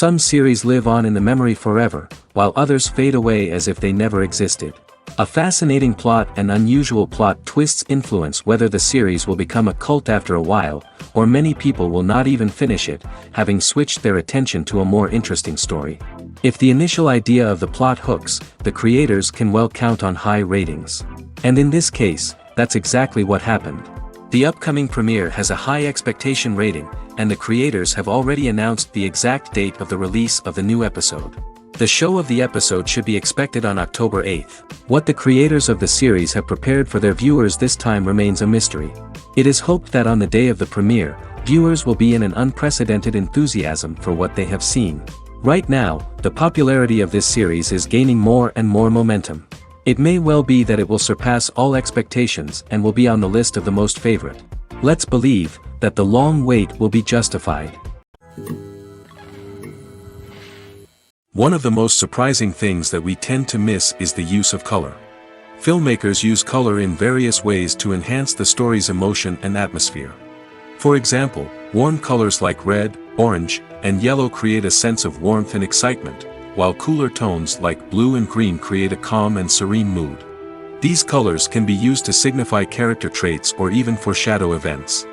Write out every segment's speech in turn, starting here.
Some series live on in the memory forever, while others fade away as if they never existed. A fascinating plot and unusual plot twists influence whether the series will become a cult after a while, or many people will not even finish it, having switched their attention to a more interesting story. If the initial idea of the plot hooks, the creators can well count on high ratings. And in this case, that's exactly what happened. The upcoming premiere has a high expectation rating, and the creators have already announced the exact date of the release of the new episode. The show of the episode should be expected on October 8th. What the creators of the series have prepared for their viewers this time remains a mystery. It is hoped that on the day of the premiere, viewers will be in an unprecedented enthusiasm for what they have seen. Right now, the popularity of this series is gaining more and more momentum. It may well be that it will surpass all expectations and will be on the list of the most favorite. Let's believe that the long wait will be justified. One of the most surprising things that we tend to miss is the use of color. Filmmakers use color in various ways to enhance the story's emotion and atmosphere. For example, warm colors like red, orange, and yellow create a sense of warmth and excitement, while cooler tones like blue and green create a calm and serene mood. These colors can be used to signify character traits or even foreshadow events.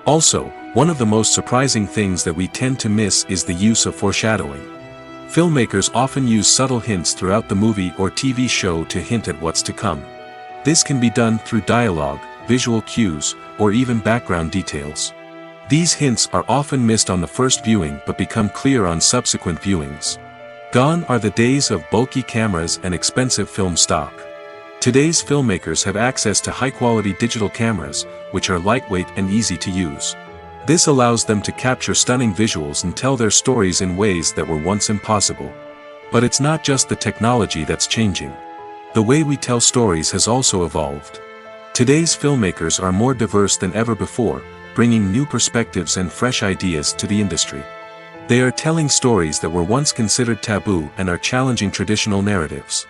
Also, one of the most surprising things that we tend to miss is the use of foreshadowing. Filmmakers often use subtle hints throughout the movie or TV show to hint at what's to come. This can be done through dialogue, visual cues, or even background details. These hints are often missed on the first viewing but become clear on subsequent viewings. Gone are the days of bulky cameras and expensive film stock. Today's filmmakers have access to high-quality digital cameras, which are lightweight and easy to use. This allows them to capture stunning visuals and tell their stories in ways that were once impossible. But it's not just the technology that's changing. The way we tell stories has also evolved. Today's filmmakers are more diverse than ever before, bringing new perspectives and fresh ideas to the industry. They are telling stories that were once considered taboo and are challenging traditional narratives.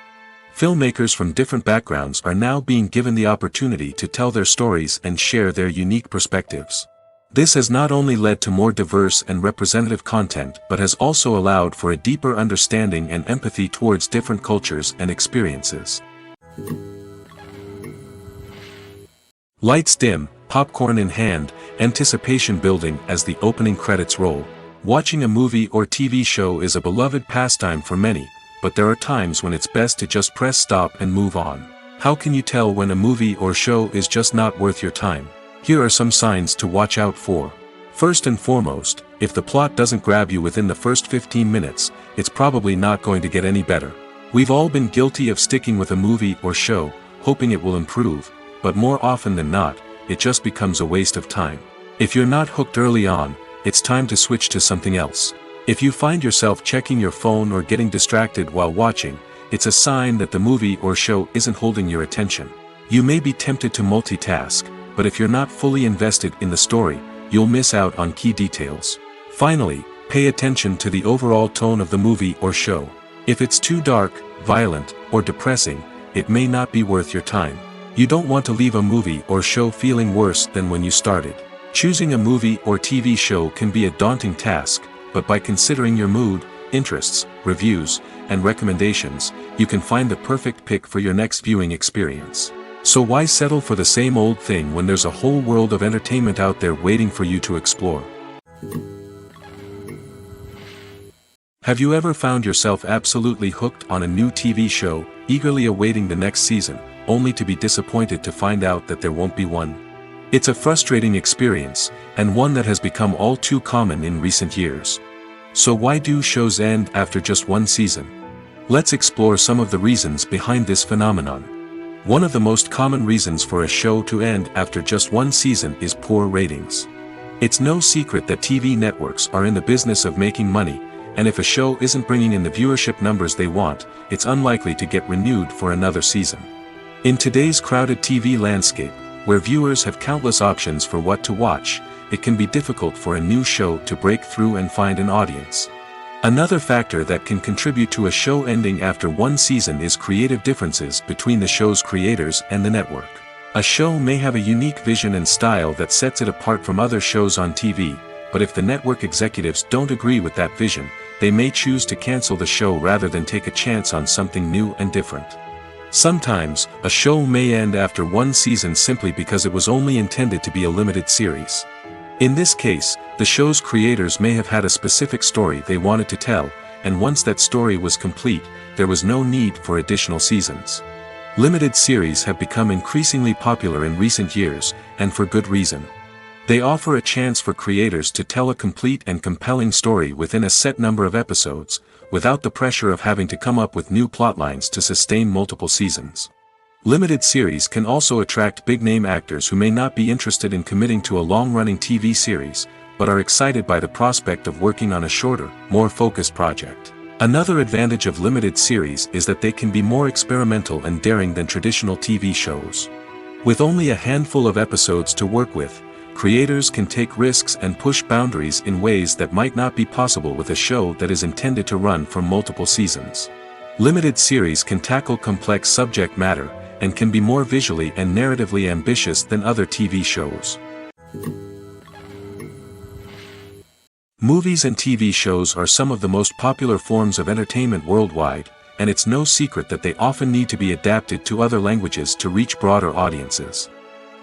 Filmmakers from different backgrounds are now being given the opportunity to tell their stories and share their unique perspectives. This has not only led to more diverse and representative content but has also allowed for a deeper understanding and empathy towards different cultures and experiences. Lights dim, popcorn in hand, anticipation building as the opening credits roll. Watching a movie or TV show is a beloved pastime for many, but there are times when it's best to just press stop and move on. How can you tell when a movie or show is just not worth your time? Here are some signs to watch out for. First and foremost, if the plot doesn't grab you within the first 15 minutes, it's probably not going to get any better. We've all been guilty of sticking with a movie or show, hoping it will improve, but more often than not, it just becomes a waste of time. If you're not hooked early on, it's time to switch to something else. If you find yourself checking your phone or getting distracted while watching, it's a sign that the movie or show isn't holding your attention. You may be tempted to multitask, but if you're not fully invested in the story, you'll miss out on key details. Finally, pay attention to the overall tone of the movie or show. If it's too dark, violent, or depressing, it may not be worth your time. You don't want to leave a movie or show feeling worse than when you started. Choosing a movie or TV show can be a daunting task, but by considering your mood, interests, reviews, and recommendations, you can find the perfect pick for your next viewing experience. So why settle for the same old thing when there's a whole world of entertainment out there waiting for you to explore? Have you ever found yourself absolutely hooked on a new TV show, eagerly awaiting the next season, only to be disappointed to find out that there won't be one? It's a frustrating experience, and one that has become all too common in recent years. So why do shows end after just one season? Let's explore some of the reasons behind this phenomenon. One of the most common reasons for a show to end after just one season is poor ratings. It's no secret that TV networks are in the business of making money, and if a show isn't bringing in the viewership numbers they want, it's unlikely to get renewed for another season. In today's crowded TV landscape, where viewers have countless options for what to watch, it can be difficult for a new show to break through and find an audience. Another factor that can contribute to a show ending after one season is creative differences between the show's creators and the network. A show may have a unique vision and style that sets it apart from other shows on TV, but if the network executives don't agree with that vision, they may choose to cancel the show rather than take a chance on something new and different. Sometimes, a show may end after one season simply because it was only intended to be a limited series. In this case, the show's creators may have had a specific story they wanted to tell, and once that story was complete, there was no need for additional seasons. Limited series have become increasingly popular in recent years, and for good reason. They offer a chance for creators to tell a complete and compelling story within a set number of episodes, without the pressure of having to come up with new plotlines to sustain multiple seasons. Limited series can also attract big-name actors who may not be interested in committing to a long-running TV series, but are excited by the prospect of working on a shorter, more focused project. Another advantage of limited series is that they can be more experimental and daring than traditional TV shows. With only a handful of episodes to work with, creators can take risks and push boundaries in ways that might not be possible with a show that is intended to run for multiple seasons. Limited series can tackle complex subject matter, and can be more visually and narratively ambitious than other TV shows. Movies and TV shows are some of the most popular forms of entertainment worldwide, and it's no secret that they often need to be adapted to other languages to reach broader audiences.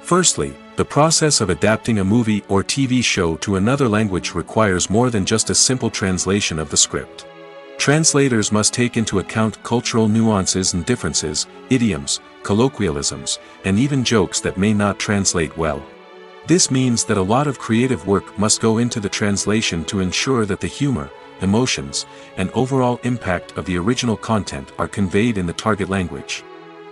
Firstly, the process of adapting a movie or TV show to another language requires more than just a simple translation of the script. Translators must take into account cultural nuances and differences, idioms, colloquialisms, and even jokes that may not translate well. This means that a lot of creative work must go into the translation to ensure that the humor, emotions, and overall impact of the original content are conveyed in the target language.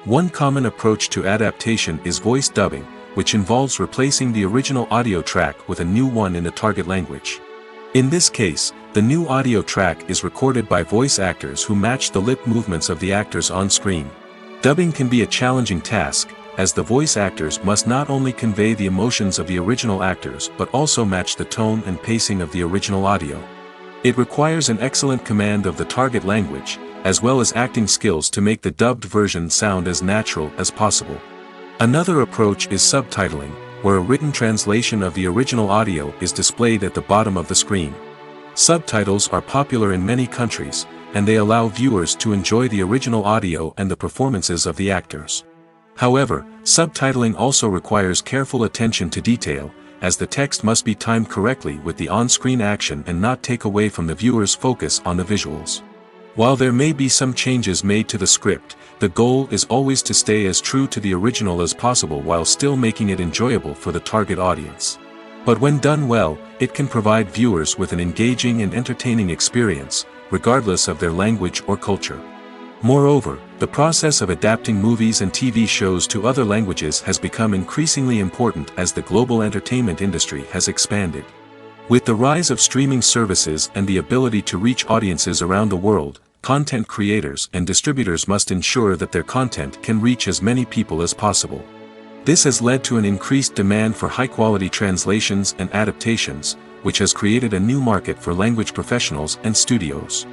One common approach to adaptation is voice dubbing, which involves replacing the original audio track with a new one in the target language. In this case, the new audio track is recorded by voice actors who match the lip movements of the actors on screen. Dubbing can be a challenging task, as the voice actors must not only convey the emotions of the original actors but also match the tone and pacing of the original audio. It requires an excellent command of the target language, as well as acting skills to make the dubbed version sound as natural as possible. Another approach is subtitling, where a written translation of the original audio is displayed at the bottom of the screen. Subtitles are popular in many countries, and they allow viewers to enjoy the original audio and the performances of the actors. However, subtitling also requires careful attention to detail, as the text must be timed correctly with the on-screen action and not take away from the viewer's focus on the visuals. While there may be some changes made to the script, the goal is always to stay as true to the original as possible while still making it enjoyable for the target audience. But when done well, it can provide viewers with an engaging and entertaining experience, regardless of their language or culture. Moreover, the process of adapting movies and TV shows to other languages has become increasingly important as the global entertainment industry has expanded. With the rise of streaming services and the ability to reach audiences around the world, content creators and distributors must ensure that their content can reach as many people as possible. This has led to an increased demand for high-quality translations and adaptations, which has created a new market for language professionals and studios.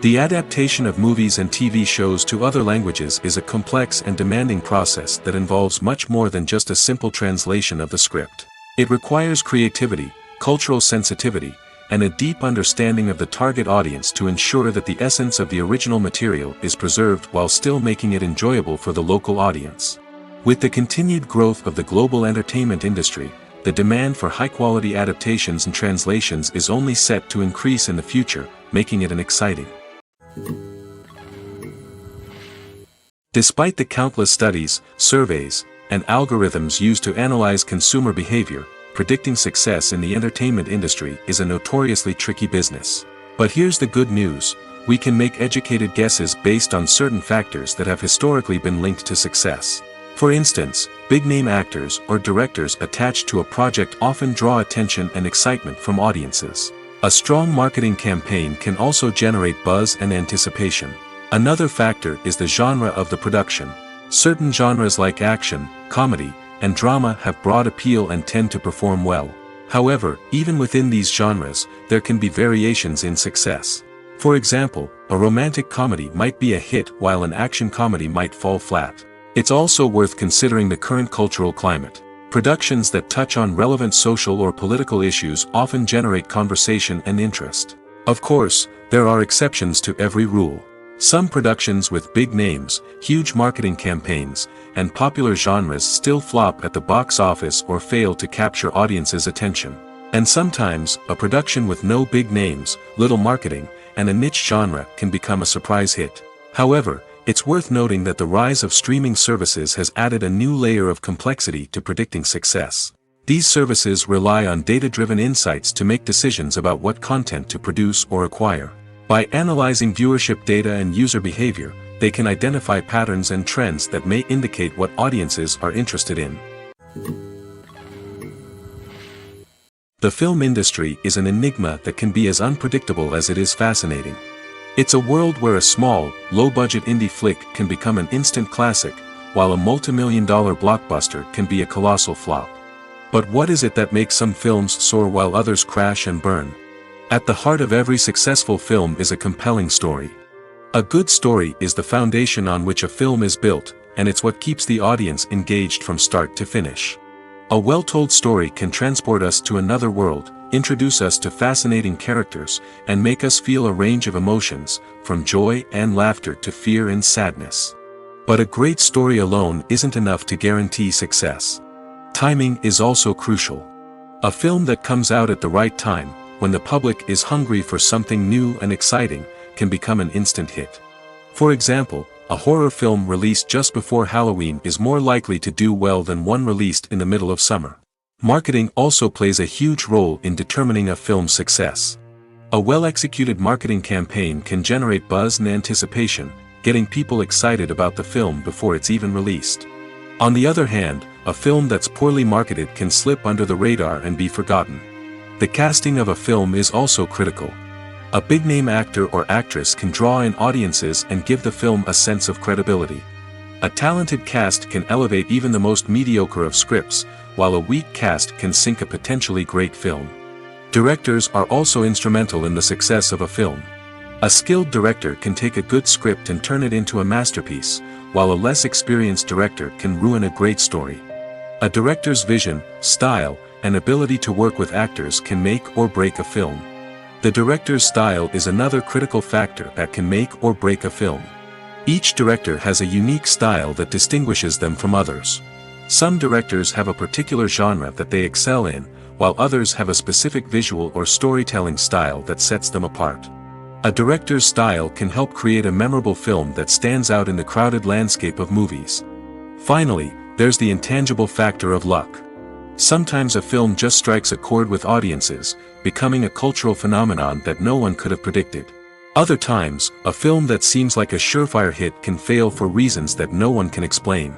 The adaptation of movies and TV shows to other languages is a complex and demanding process that involves much more than just a simple translation of the script. It requires creativity, cultural sensitivity, and a deep understanding of the target audience to ensure that the essence of the original material is preserved while still making it enjoyable for the local audience. With the continued growth of the global entertainment industry, the demand for high-quality adaptations and translations is only set to increase in the future, making it an exciting. Despite the countless studies, surveys, and algorithms used to analyze consumer behavior, predicting success in the entertainment industry is a notoriously tricky business. But here's the good news: we can make educated guesses based on certain factors that have historically been linked to success. For instance, big-name actors or directors attached to a project often draw attention and excitement from audiences. A strong marketing campaign can also generate buzz and anticipation. Another factor is the genre of the production. Certain genres like action, comedy, and drama have broad appeal and tend to perform well. However, even within these genres, there can be variations in success. For example, a romantic comedy might be a hit while an action comedy might fall flat. It's also worth considering the current cultural climate. Productions that touch on relevant social or political issues often generate conversation and interest. Of course, there are exceptions to every rule. Some productions with big names, huge marketing campaigns, and popular genres still flop at the box office or fail to capture audiences' attention. And sometimes, a production with no big names, little marketing, and a niche genre can become a surprise hit. However, it's worth noting that the rise of streaming services has added a new layer of complexity to predicting success. These services rely on data-driven insights to make decisions about what content to produce or acquire. By analyzing viewership data and user behavior, they can identify patterns and trends that may indicate what audiences are interested in. The film industry is an enigma that can be as unpredictable as it is fascinating. It's a world where a small, low-budget indie flick can become an instant classic, while a multi-million-dollar blockbuster can be a colossal flop. But what is it that makes some films soar while others crash and burn? At the heart of every successful film is a compelling story. A good story is the foundation on which a film is built, and it's what keeps the audience engaged from start to finish. A well-told story can transport us to another world, introduce us to fascinating characters, and make us feel a range of emotions, from joy and laughter to fear and sadness. But a great story alone isn't enough to guarantee success. Timing is also crucial. A film that comes out at the right time, when the public is hungry for something new and exciting, can become an instant hit. For example, a horror film released just before Halloween is more likely to do well than one released in the middle of summer. Marketing also plays a huge role in determining a film's success. A well-executed marketing campaign can generate buzz and anticipation, getting people excited about the film before it's even released. On the other hand, a film that's poorly marketed can slip under the radar and be forgotten. The casting of a film is also critical. A big-name actor or actress can draw in audiences and give the film a sense of credibility. A talented cast can elevate even the most mediocre of scripts, while a weak cast can sink a potentially great film. Directors are also instrumental in the success of a film. A skilled director can take a good script and turn it into a masterpiece, while a less experienced director can ruin a great story. A director's vision, style, and ability to work with actors can make or break a film. The director's style is another critical factor that can make or break a film. Each director has a unique style that distinguishes them from others. Some directors have a particular genre that they excel in, while others have a specific visual or storytelling style that sets them apart. A director's style can help create a memorable film that stands out in the crowded landscape of movies. Finally, there's the intangible factor of luck. Sometimes a film just strikes a chord with audiences, becoming a cultural phenomenon that no one could have predicted. Other times, a film that seems like a surefire hit can fail for reasons that no one can explain.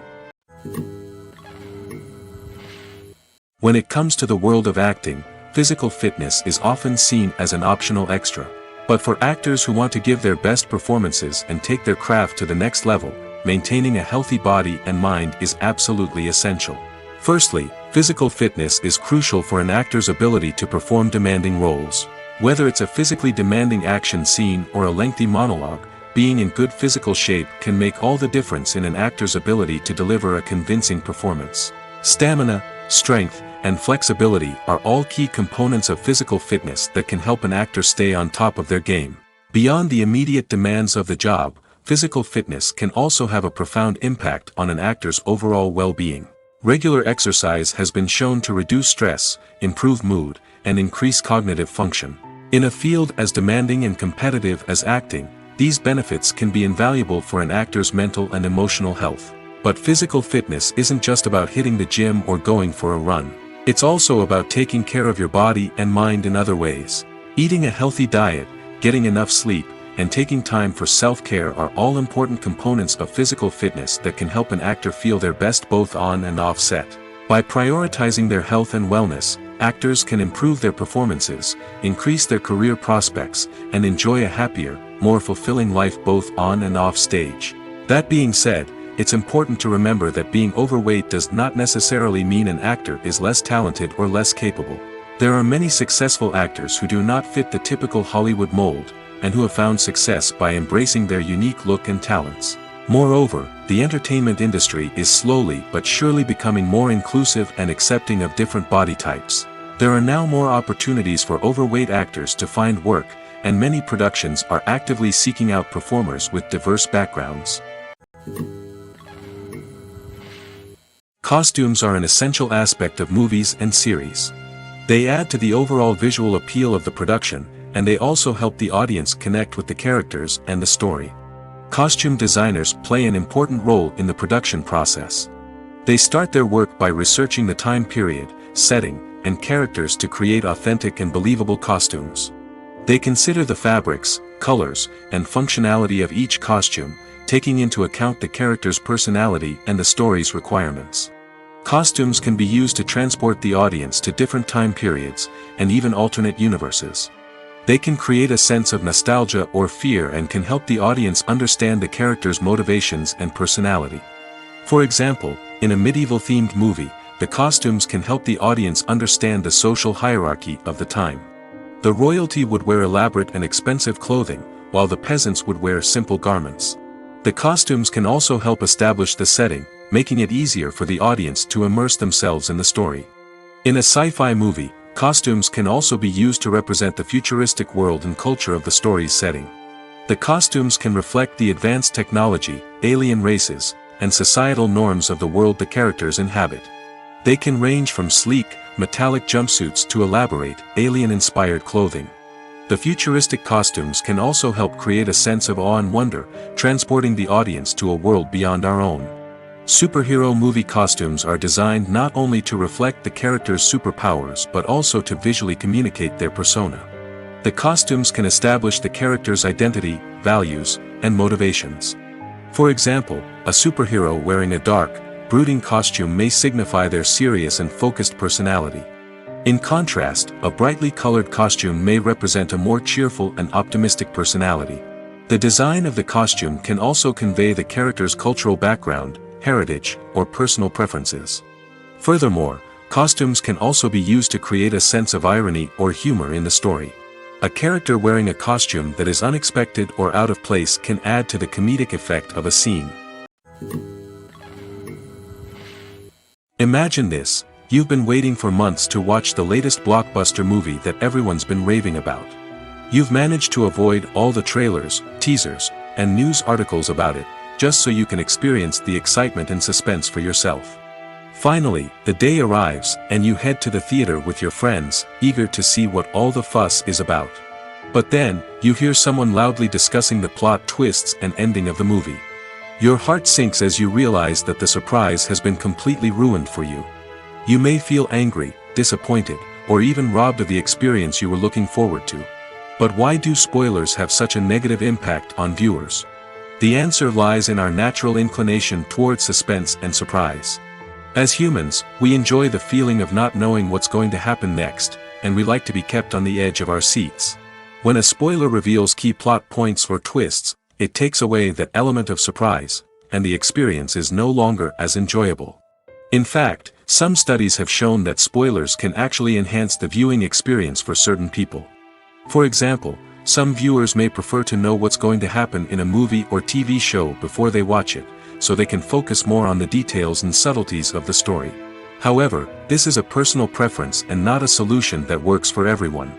When it comes to the world of acting, physical fitness is often seen as an optional extra. But for actors who want to give their best performances and take their craft to the next level, maintaining a healthy body and mind is absolutely essential. Firstly, physical fitness is crucial for an actor's ability to perform demanding roles. Whether it's a physically demanding action scene or a lengthy monologue, being in good physical shape can make all the difference in an actor's ability to deliver a convincing performance. Stamina, strength, and flexibility are all key components of physical fitness that can help an actor stay on top of their game. Beyond the immediate demands of the job, physical fitness can also have a profound impact on an actor's overall well-being. Regular exercise has been shown to reduce stress, improve mood, and increase cognitive function. In a field as demanding and competitive as acting, these benefits can be invaluable for an actor's mental and emotional health. But physical fitness isn't just about hitting the gym or going for a run. It's also about taking care of your body and mind in other ways. Eating a healthy diet, getting enough sleep, and taking time for self-care are all important components of physical fitness that can help an actor feel their best both on and off set. By prioritizing their health and wellness, actors can improve their performances, increase their career prospects, and enjoy a happier, more fulfilling life both on and off stage. That being said, it's important to remember that being overweight does not necessarily mean an actor is less talented or less capable. There are many successful actors who do not fit the typical Hollywood mold, and who have found success by embracing their unique look and talents. Moreover, the entertainment industry is slowly but surely becoming more inclusive and accepting of different body types. There are now more opportunities for overweight actors to find work, and many productions are actively seeking out performers with diverse backgrounds. Costumes are an essential aspect of movies and series. They add to the overall visual appeal of the production, and they also help the audience connect with the characters and the story. Costume designers play an important role in the production process. They start their work by researching the time period, setting, and characters to create authentic and believable costumes. They consider the fabrics, colors, and functionality of each costume, taking into account the character's personality and the story's requirements. Costumes can be used to transport the audience to different time periods, and even alternate universes. They can create a sense of nostalgia or fear and can help the audience understand the character's motivations and personality. For example, in a medieval-themed movie, the costumes can help the audience understand the social hierarchy of the time. The royalty would wear elaborate and expensive clothing, while the peasants would wear simple garments. The costumes can also help establish the setting, making it easier for the audience to immerse themselves in the story. In a sci-fi movie, costumes can also be used to represent the futuristic world and culture of the story's setting. The costumes can reflect the advanced technology, alien races, and societal norms of the world the characters inhabit. They can range from sleek, metallic jumpsuits to elaborate, alien-inspired clothing. The futuristic costumes can also help create a sense of awe and wonder, transporting the audience to a world beyond our own. Superhero movie costumes are designed not only to reflect the character's superpowers but also to visually communicate their persona. The costumes can establish the character's identity, values, and motivations. For example, a superhero wearing a dark, brooding costume may signify their serious and focused personality. In contrast, a brightly colored costume may represent a more cheerful and optimistic personality. The design of the costume can also convey the character's cultural background, heritage, or personal preferences. Furthermore, costumes can also be used to create a sense of irony or humor in the story. A character wearing a costume that is unexpected or out of place can add to the comedic effect of a scene. Imagine this: you've been waiting for months to watch the latest blockbuster movie that everyone's been raving about. You've managed to avoid all the trailers, teasers, and news articles about it, just so you can experience the excitement and suspense for yourself. Finally, the day arrives, and you head to the theater with your friends, eager to see what all the fuss is about. But then, you hear someone loudly discussing the plot twists and ending of the movie. Your heart sinks as you realize that the surprise has been completely ruined for you. You may feel angry, disappointed, or even robbed of the experience you were looking forward to. But why do spoilers have such a negative impact on viewers? The answer lies in our natural inclination towards suspense and surprise. As humans, we enjoy the feeling of not knowing what's going to happen next, and we like to be kept on the edge of our seats. When a spoiler reveals key plot points or twists, it takes away that element of surprise, and the experience is no longer as enjoyable. In fact, some studies have shown that spoilers can actually enhance the viewing experience for certain people. For example, some viewers may prefer to know what's going to happen in a movie or TV show before they watch it, so they can focus more on the details and subtleties of the story. However, this is a personal preference and not a solution that works for everyone.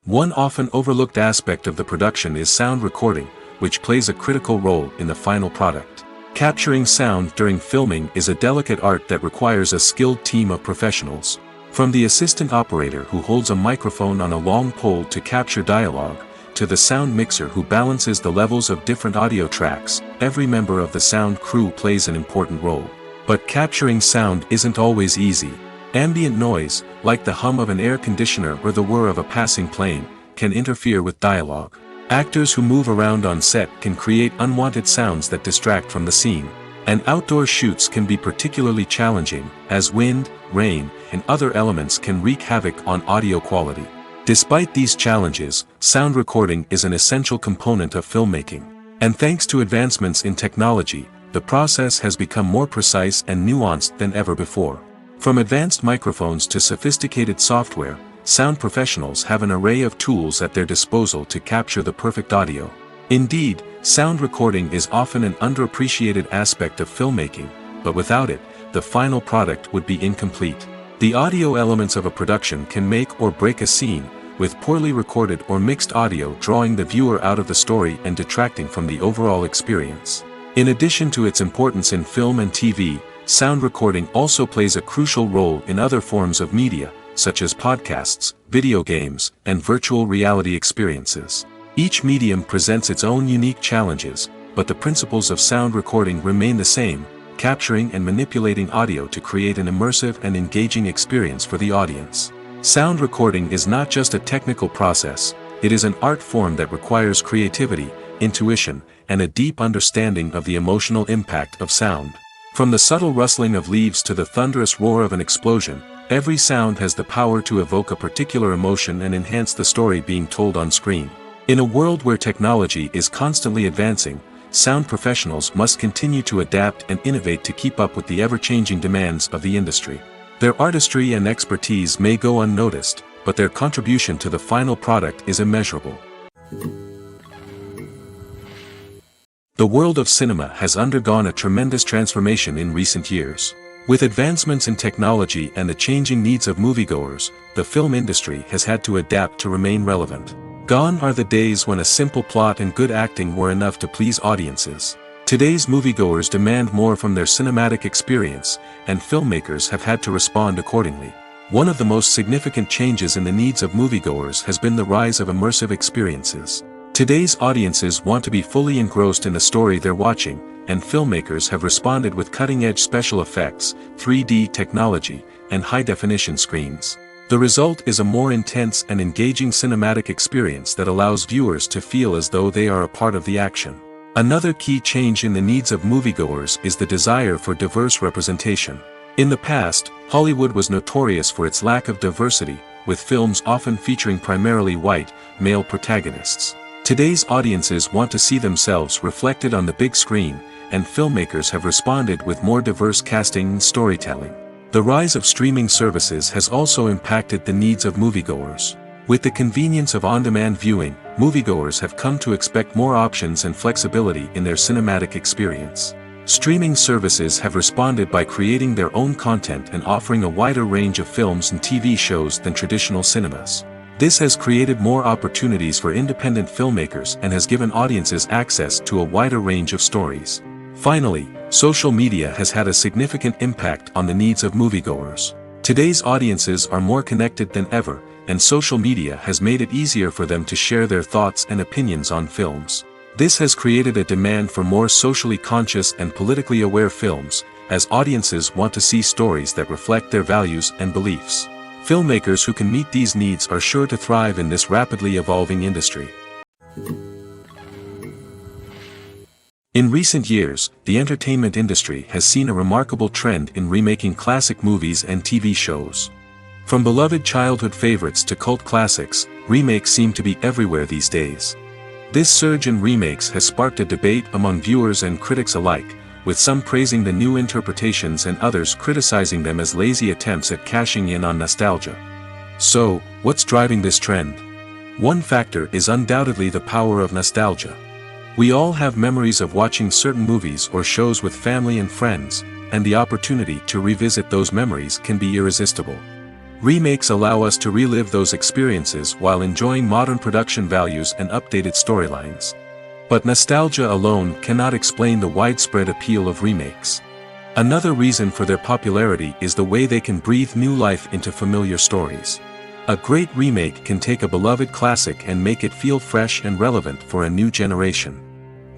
One often overlooked aspect of the production is sound recording, which plays a critical role in the final product. Capturing sound during filming is a delicate art that requires a skilled team of professionals. From the assistant operator who holds a microphone on a long pole to capture dialogue, to the sound mixer who balances the levels of different audio tracks, every member of the sound crew plays an important role. But capturing sound isn't always easy. Ambient noise, like the hum of an air conditioner or the whir of a passing plane, can interfere with dialogue. Actors who move around on set can create unwanted sounds that distract from the scene. And outdoor shoots can be particularly challenging, as wind, rain, and other elements can wreak havoc on audio quality. Despite these challenges, sound recording is an essential component of filmmaking. And thanks to advancements in technology, the process has become more precise and nuanced than ever before. From advanced microphones to sophisticated software, sound professionals have an array of tools at their disposal to capture the perfect audio. Indeed, sound recording is often an underappreciated aspect of filmmaking, but without it, the final product would be incomplete. The audio elements of a production can make or break a scene, with poorly recorded or mixed audio drawing the viewer out of the story and detracting from the overall experience. In addition to its importance in film and TV, sound recording also plays a crucial role in other forms of media, such as podcasts, video games, and virtual reality experiences. Each medium presents its own unique challenges, but the principles of sound recording remain the same, capturing and manipulating audio to create an immersive and engaging experience for the audience. Sound recording is not just a technical process, it is an art form that requires creativity, intuition, and a deep understanding of the emotional impact of sound. From the subtle rustling of leaves to the thunderous roar of an explosion, every sound has the power to evoke a particular emotion and enhance the story being told on screen. In a world where technology is constantly advancing, sound professionals must continue to adapt and innovate to keep up with the ever-changing demands of the industry. Their artistry and expertise may go unnoticed, but their contribution to the final product is immeasurable. The world of cinema has undergone a tremendous transformation in recent years. With advancements in technology and the changing needs of moviegoers, the film industry has had to adapt to remain relevant. Gone are the days when a simple plot and good acting were enough to please audiences. Today's moviegoers demand more from their cinematic experience, and filmmakers have had to respond accordingly. One of the most significant changes in the needs of moviegoers has been the rise of immersive experiences. Today's audiences want to be fully engrossed in the story they're watching, and filmmakers have responded with cutting-edge special effects, 3D technology, and high-definition screens. The result is a more intense and engaging cinematic experience that allows viewers to feel as though they are a part of the action. Another key change in the needs of moviegoers is the desire for diverse representation. In the past, Hollywood was notorious for its lack of diversity, with films often featuring primarily white, male protagonists. Today's audiences want to see themselves reflected on the big screen, and filmmakers have responded with more diverse casting and storytelling. The rise of streaming services has also impacted the needs of moviegoers. With the convenience of on-demand viewing, moviegoers have come to expect more options and flexibility in their cinematic experience. Streaming services have responded by creating their own content and offering a wider range of films and TV shows than traditional cinemas. This has created more opportunities for independent filmmakers and has given audiences access to a wider range of stories. Finally, social media has had a significant impact on the needs of moviegoers. Today's audiences are more connected than ever, and social media has made it easier for them to share their thoughts and opinions on films. This has created a demand for more socially conscious and politically aware films, as audiences want to see stories that reflect their values and beliefs. Filmmakers who can meet these needs are sure to thrive in this rapidly evolving industry. In recent years, the entertainment industry has seen a remarkable trend in remaking classic movies and TV shows. From beloved childhood favorites to cult classics, remakes seem to be everywhere these days. This surge in remakes has sparked a debate among viewers and critics alike, with some praising the new interpretations and others criticizing them as lazy attempts at cashing in on nostalgia. So, what's driving this trend? One factor is undoubtedly the power of nostalgia. We all have memories of watching certain movies or shows with family and friends, and the opportunity to revisit those memories can be irresistible. Remakes allow us to relive those experiences while enjoying modern production values and updated storylines. But nostalgia alone cannot explain the widespread appeal of remakes. Another reason for their popularity is the way they can breathe new life into familiar stories. A great remake can take a beloved classic and make it feel fresh and relevant for a new generation.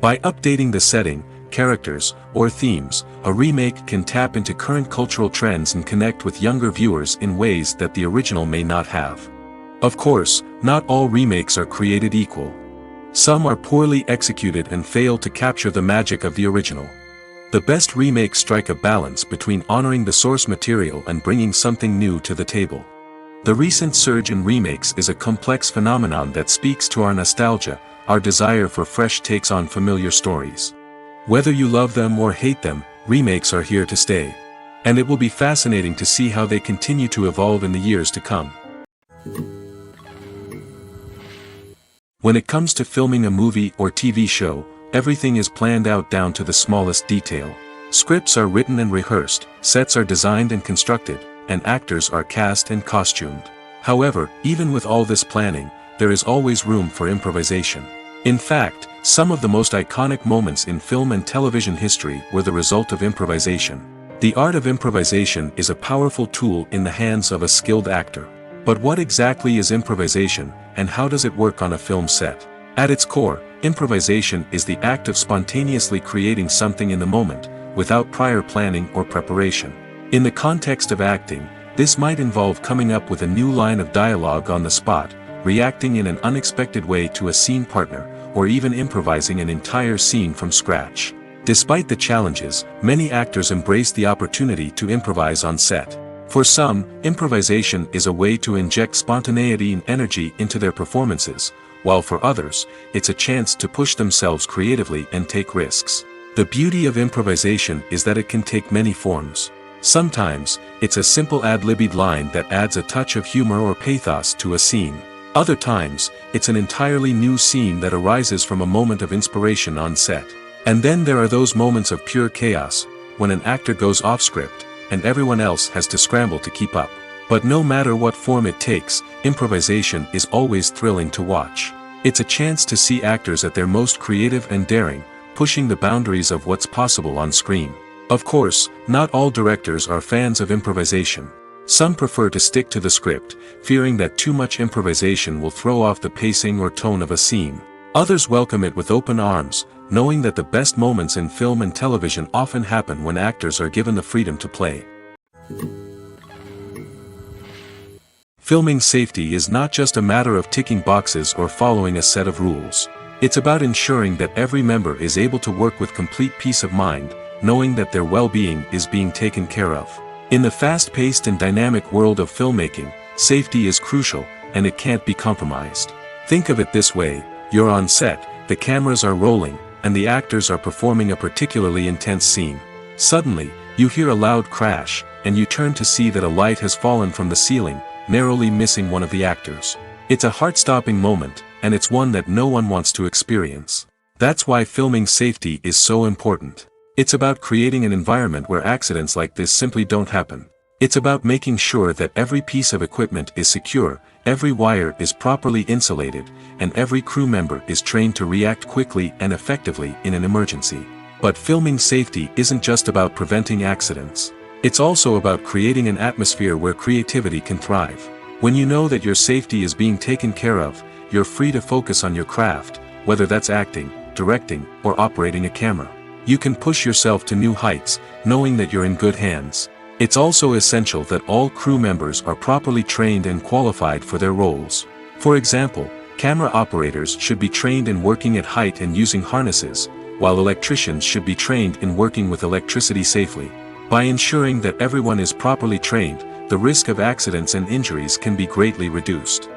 By updating the setting, characters, or themes, a remake can tap into current cultural trends and connect with younger viewers in ways that the original may not have. Of course, not all remakes are created equal. Some are poorly executed and fail to capture the magic of the original. The best remakes strike a balance between honoring the source material and bringing something new to the table. The recent surge in remakes is a complex phenomenon that speaks to our nostalgia, our desire for fresh takes on familiar stories. Whether you love them or hate them, remakes are here to stay. And it will be fascinating to see how they continue to evolve in the years to come. When it comes to filming a movie or TV show, everything is planned out down to the smallest detail. Scripts are written and rehearsed, sets are designed and constructed, and actors are cast and costumed. However, even with all this planning, there is always room for improvisation. In fact, some of the most iconic moments in film and television history were the result of improvisation. The art of improvisation is a powerful tool in the hands of a skilled actor. But what exactly is improvisation, and how does it work on a film set? At its core, improvisation is the act of spontaneously creating something in the moment, without prior planning or preparation. In the context of acting, this might involve coming up with a new line of dialogue on the spot, reacting in an unexpected way to a scene partner, or even improvising an entire scene from scratch. Despite the challenges, many actors embrace the opportunity to improvise on set. For some, improvisation is a way to inject spontaneity and energy into their performances, while for others, it's a chance to push themselves creatively and take risks. The beauty of improvisation is that it can take many forms. Sometimes, it's a simple ad-libbed line that adds a touch of humor or pathos to a scene. Other times, it's an entirely new scene that arises from a moment of inspiration on set. And then there are those moments of pure chaos, when an actor goes off script, and everyone else has to scramble to keep up. But no matter what form it takes, improvisation is always thrilling to watch. It's a chance to see actors at their most creative and daring, pushing the boundaries of what's possible on screen. Of course, not all directors are fans of improvisation. Some prefer to stick to the script, fearing that too much improvisation will throw off the pacing or tone of a scene. Others welcome it with open arms, knowing that the best moments in film and television often happen when actors are given the freedom to play. Filming safety is not just a matter of ticking boxes or following a set of rules. It's about ensuring that every member is able to work with complete peace of mind, knowing that their well-being is being taken care of. In the fast-paced and dynamic world of filmmaking, safety is crucial, and it can't be compromised. Think of it this way: you're on set, the cameras are rolling, and the actors are performing a particularly intense scene. Suddenly, you hear a loud crash, and you turn to see that a light has fallen from the ceiling, narrowly missing one of the actors. It's a heart-stopping moment, and it's one that no one wants to experience. That's why filming safety is so important. It's about creating an environment where accidents like this simply don't happen. It's about making sure that every piece of equipment is secure, every wire is properly insulated, and every crew member is trained to react quickly and effectively in an emergency. But filming safety isn't just about preventing accidents. It's also about creating an atmosphere where creativity can thrive. When you know that your safety is being taken care of, you're free to focus on your craft, whether that's acting, directing, or operating a camera. You can push yourself to new heights, knowing that you're in good hands. It's also essential that all crew members are properly trained and qualified for their roles. For example, camera operators should be trained in working at height and using harnesses, while electricians should be trained in working with electricity safely. By ensuring that everyone is properly trained, the risk of accidents and injuries can be greatly reduced.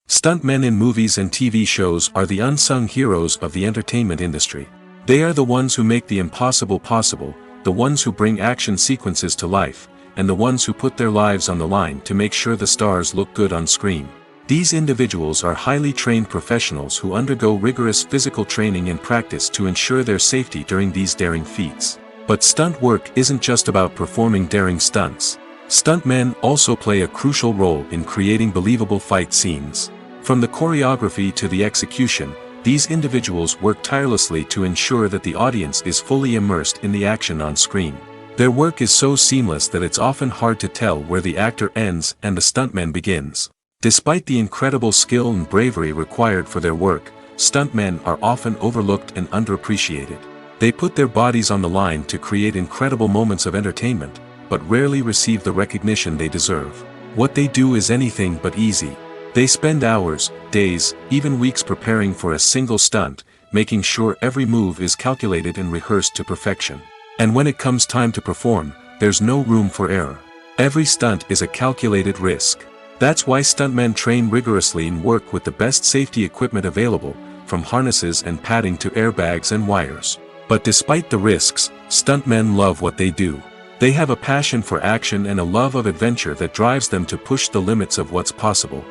Stuntmen in movies and TV shows are the unsung heroes of the entertainment industry. They are the ones who make the impossible possible, the ones who bring action sequences to life, and the ones who put their lives on the line to make sure the stars look good on screen. These individuals are highly trained professionals who undergo rigorous physical training and practice to ensure their safety during these daring feats. But stunt work isn't just about performing daring stunts. Stuntmen also play a crucial role in creating believable fight scenes. From the choreography to the execution, these individuals work tirelessly to ensure that the audience is fully immersed in the action on screen. Their work is so seamless that it's often hard to tell where the actor ends and the stuntman begins. Despite the incredible skill and bravery required for their work, stuntmen are often overlooked and underappreciated. They put their bodies on the line to create incredible moments of entertainment, but rarely receive the recognition they deserve. What they do is anything but easy. They spend hours, days, even weeks preparing for a single stunt, making sure every move is calculated and rehearsed to perfection. And when it comes time to perform, there's no room for error. Every stunt is a calculated risk. That's why stuntmen train rigorously and work with the best safety equipment available, from harnesses and padding to airbags and wires. But despite the risks, stuntmen love what they do. They have a passion for action and a love of adventure that drives them to push the limits of what's possible.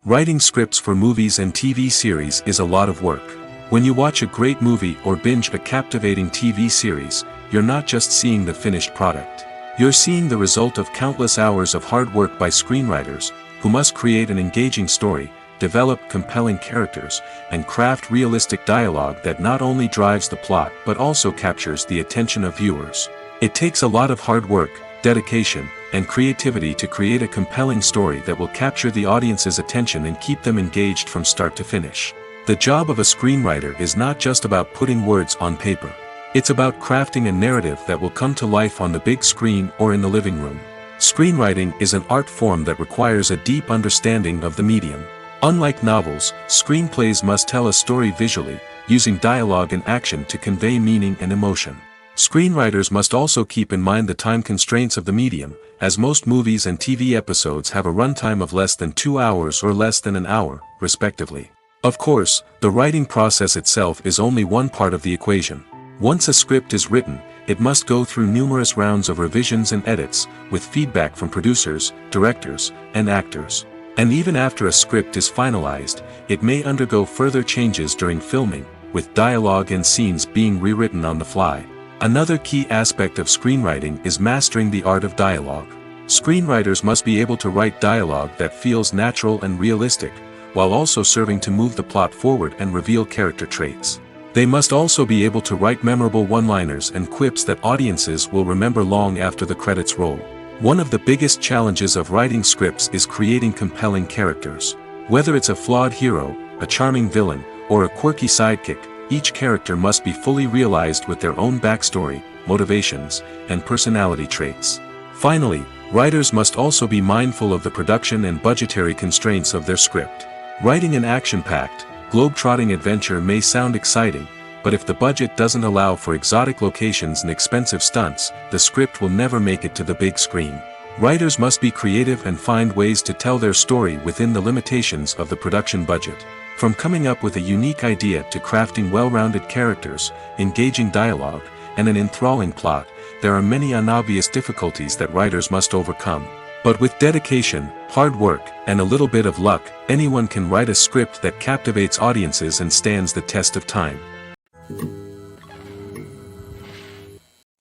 Writing scripts for movies and TV series is a lot of work. When you watch a great movie or binge a captivating TV series, you're not just seeing the finished product. You're seeing the result of countless hours of hard work by screenwriters, who must create an engaging story, develop compelling characters, and craft realistic dialogue that not only drives the plot but also captures the attention of viewers. It takes a lot of hard work, dedication, and creativity to create a compelling story that will capture the audience's attention and keep them engaged from start to finish. The job of a screenwriter is not just about putting words on paper. It's about crafting a narrative that will come to life on the big screen or in the living room. Screenwriting is an art form that requires a deep understanding of the medium. Unlike novels, screenplays must tell a story visually, using dialogue and action to convey meaning and emotion. Screenwriters must also keep in mind the time constraints of the medium, as most movies and TV episodes have a runtime of less than 2 hours or less than an hour, respectively. Of course, the writing process itself is only one part of the equation. Once a script is written, it must go through numerous rounds of revisions and edits, with feedback from producers, directors, and actors. And even after a script is finalized, it may undergo further changes during filming, with dialogue and scenes being rewritten on the fly. Another key aspect of screenwriting is mastering the art of dialogue. Screenwriters must be able to write dialogue that feels natural and realistic, while also serving to move the plot forward and reveal character traits. They must also be able to write memorable one-liners and quips that audiences will remember long after the credits roll. One of the biggest challenges of writing scripts is creating compelling characters. Whether it's a flawed hero, a charming villain, or a quirky sidekick, each character must be fully realized with their own backstory, motivations, and personality traits. Finally, writers must also be mindful of the production and budgetary constraints of their script. Writing an action-packed, globe-trotting adventure may sound exciting, but if the budget doesn't allow for exotic locations and expensive stunts, the script will never make it to the big screen. Writers must be creative and find ways to tell their story within the limitations of the production budget. From coming up with a unique idea to crafting well-rounded characters, engaging dialogue, and an enthralling plot, there are many unobvious difficulties that writers must overcome. But with dedication, hard work, and a little bit of luck, anyone can write a script that captivates audiences and stands the test of time.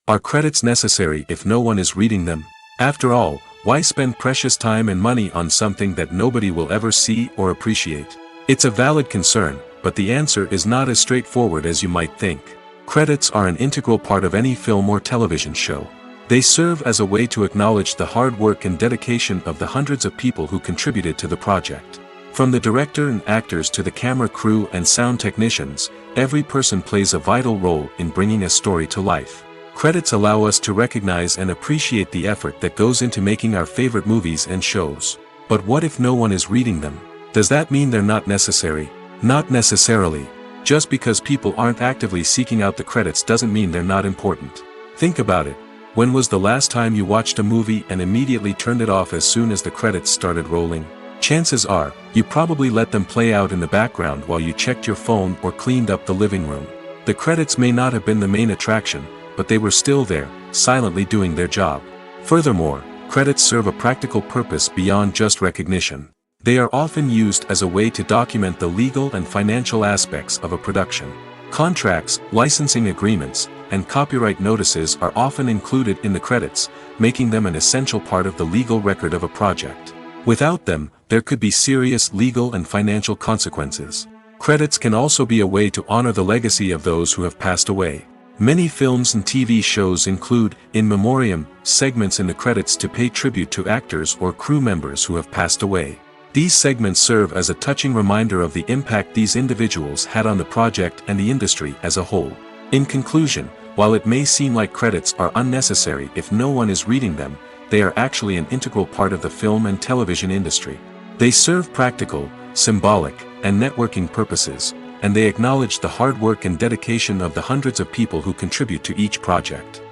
Are credits necessary if no one is reading them? After all, why spend precious time and money on something that nobody will ever see or appreciate? It's a valid concern, but the answer is not as straightforward as you might think. Credits are an integral part of any film or television show. They serve as a way to acknowledge the hard work and dedication of the hundreds of people who contributed to the project. From the director and actors to the camera crew and sound technicians, every person plays a vital role in bringing a story to life. Credits allow us to recognize and appreciate the effort that goes into making our favorite movies and shows. But what if no one is reading them? Does that mean they're not necessary? Not necessarily. Just because people aren't actively seeking out the credits doesn't mean they're not important. Think about it. When was the last time you watched a movie and immediately turned it off as soon as the credits started rolling? Chances are, you probably let them play out in the background while you checked your phone or cleaned up the living room. The credits may not have been the main attraction, but they were still there, silently doing their job. Furthermore, credits serve a practical purpose beyond just recognition. They are often used as a way to document the legal and financial aspects of a production. Contracts, licensing agreements, and copyright notices are often included in the credits, making them an essential part of the legal record of a project. Without them, there could be serious legal and financial consequences. Credits can also be a way to honor the legacy of those who have passed away. Many films and TV shows include, in memoriam, segments in the credits to pay tribute to actors or crew members who have passed away. These segments serve as a touching reminder of the impact these individuals had on the project and the industry as a whole. In conclusion, while it may seem like credits are unnecessary if no one is reading them, they are actually an integral part of the film and television industry. They serve practical, symbolic, and networking purposes, and they acknowledge the hard work and dedication of the hundreds of people who contribute to each project.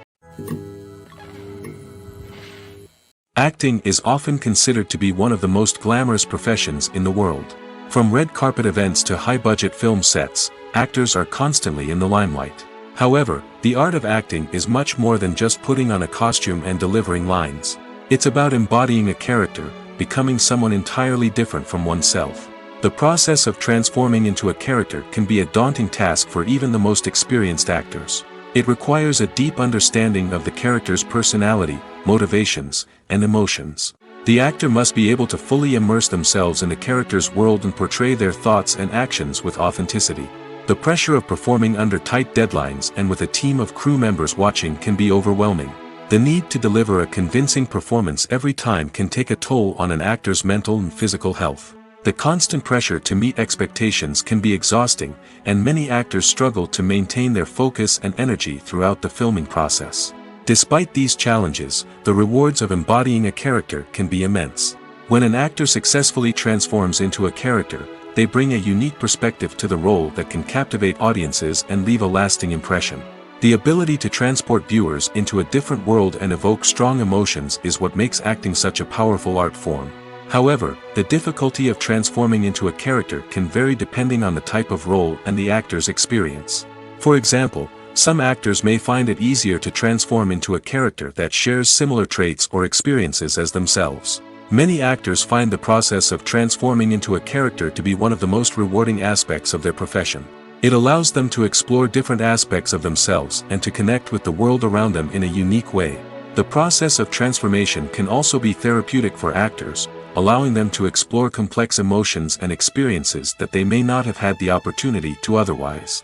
Acting is often considered to be one of the most glamorous professions in the world. From red carpet events to high-budget film sets, actors are constantly in the limelight. However, the art of acting is much more than just putting on a costume and delivering lines. It's about embodying a character, becoming someone entirely different from oneself. The process of transforming into a character can be a daunting task for even the most experienced actors. It requires a deep understanding of the character's personality, motivations, and emotions. The actor must be able to fully immerse themselves in the character's world and portray their thoughts and actions with authenticity. The pressure of performing under tight deadlines and with a team of crew members watching can be overwhelming. The need to deliver a convincing performance every time can take a toll on an actor's mental and physical health. The constant pressure to meet expectations can be exhausting, and many actors struggle to maintain their focus and energy throughout the filming process. Despite these challenges, the rewards of embodying a character can be immense. When an actor successfully transforms into a character, they bring a unique perspective to the role that can captivate audiences and leave a lasting impression. The ability to transport viewers into a different world and evoke strong emotions is what makes acting such a powerful art form. However, the difficulty of transforming into a character can vary depending on the type of role and the actor's experience. For example, some actors may find it easier to transform into a character that shares similar traits or experiences as themselves. Many actors find the process of transforming into a character to be one of the most rewarding aspects of their profession. It allows them to explore different aspects of themselves and to connect with the world around them in a unique way. The process of transformation can also be therapeutic for actors, allowing them to explore complex emotions and experiences that they may not have had the opportunity to otherwise.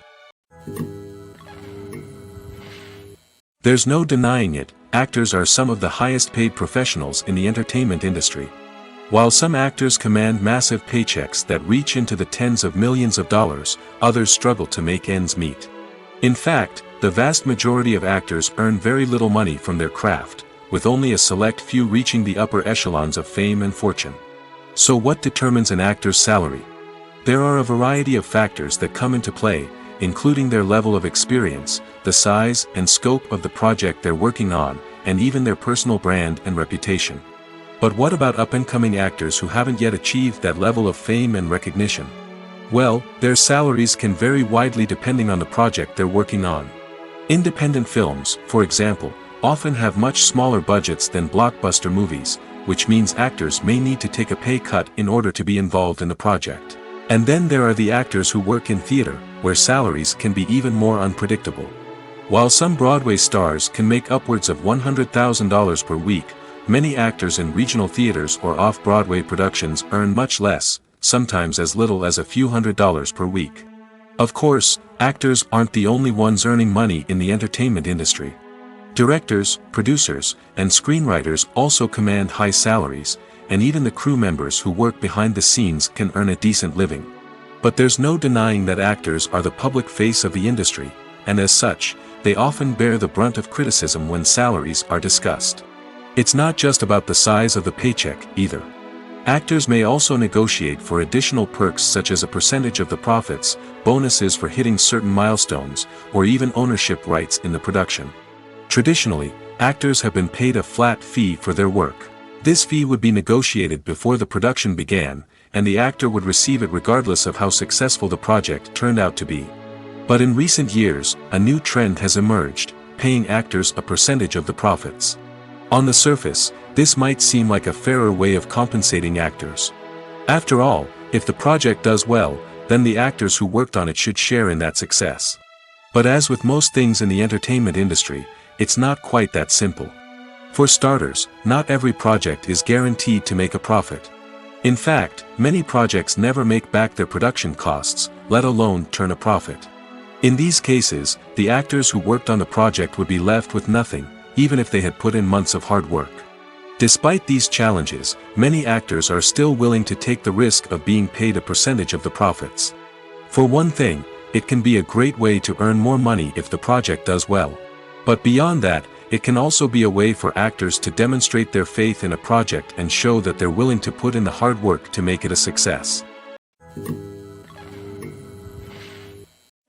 There's no denying it, actors are some of the highest paid professionals in the entertainment industry. While some actors command massive paychecks that reach into the tens of millions of dollars, others struggle to make ends meet. In fact, the vast majority of actors earn very little money from their craft, with only a select few reaching the upper echelons of fame and fortune. So what determines an actor's salary? There are a variety of factors that come into play, including their level of experience, the size and scope of the project they're working on, and even their personal brand and reputation. But what about up-and-coming actors who haven't yet achieved that level of fame and recognition? Well, their salaries can vary widely depending on the project they're working on. Independent films, for example, often have much smaller budgets than blockbuster movies, which means actors may need to take a pay cut in order to be involved in the project. And then there are the actors who work in theater, where salaries can be even more unpredictable. While some Broadway stars can make upwards of $100,000 per week, many actors in regional theaters or off-Broadway productions earn much less, sometimes as little as a few $100s per week. Of course, actors aren't the only ones earning money in the entertainment industry. Directors, producers, and screenwriters also command high salaries, and even the crew members who work behind the scenes can earn a decent living. But there's no denying that actors are the public face of the industry, and as such, they often bear the brunt of criticism when salaries are discussed. It's not just about the size of the paycheck, either. Actors may also negotiate for additional perks such as a percentage of the profits, bonuses for hitting certain milestones, or even ownership rights in the production. Traditionally, actors have been paid a flat fee for their work. This fee would be negotiated before the production began, and the actor would receive it regardless of how successful the project turned out to be. But in recent years, a new trend has emerged, paying actors a percentage of the profits. On the surface, this might seem like a fairer way of compensating actors. After all, if the project does well, then the actors who worked on it should share in that success. But as with most things in the entertainment industry, it's not quite that simple. For starters, not every project is guaranteed to make a profit. In fact, many projects never make back their production costs, let alone turn a profit. In these cases, the actors who worked on the project would be left with nothing, even if they had put in months of hard work. Despite these challenges, many actors are still willing to take the risk of being paid a percentage of the profits. For one thing, it can be a great way to earn more money if the project does well. But beyond that, it can also be a way for actors to demonstrate their faith in a project and show that they're willing to put in the hard work to make it a success.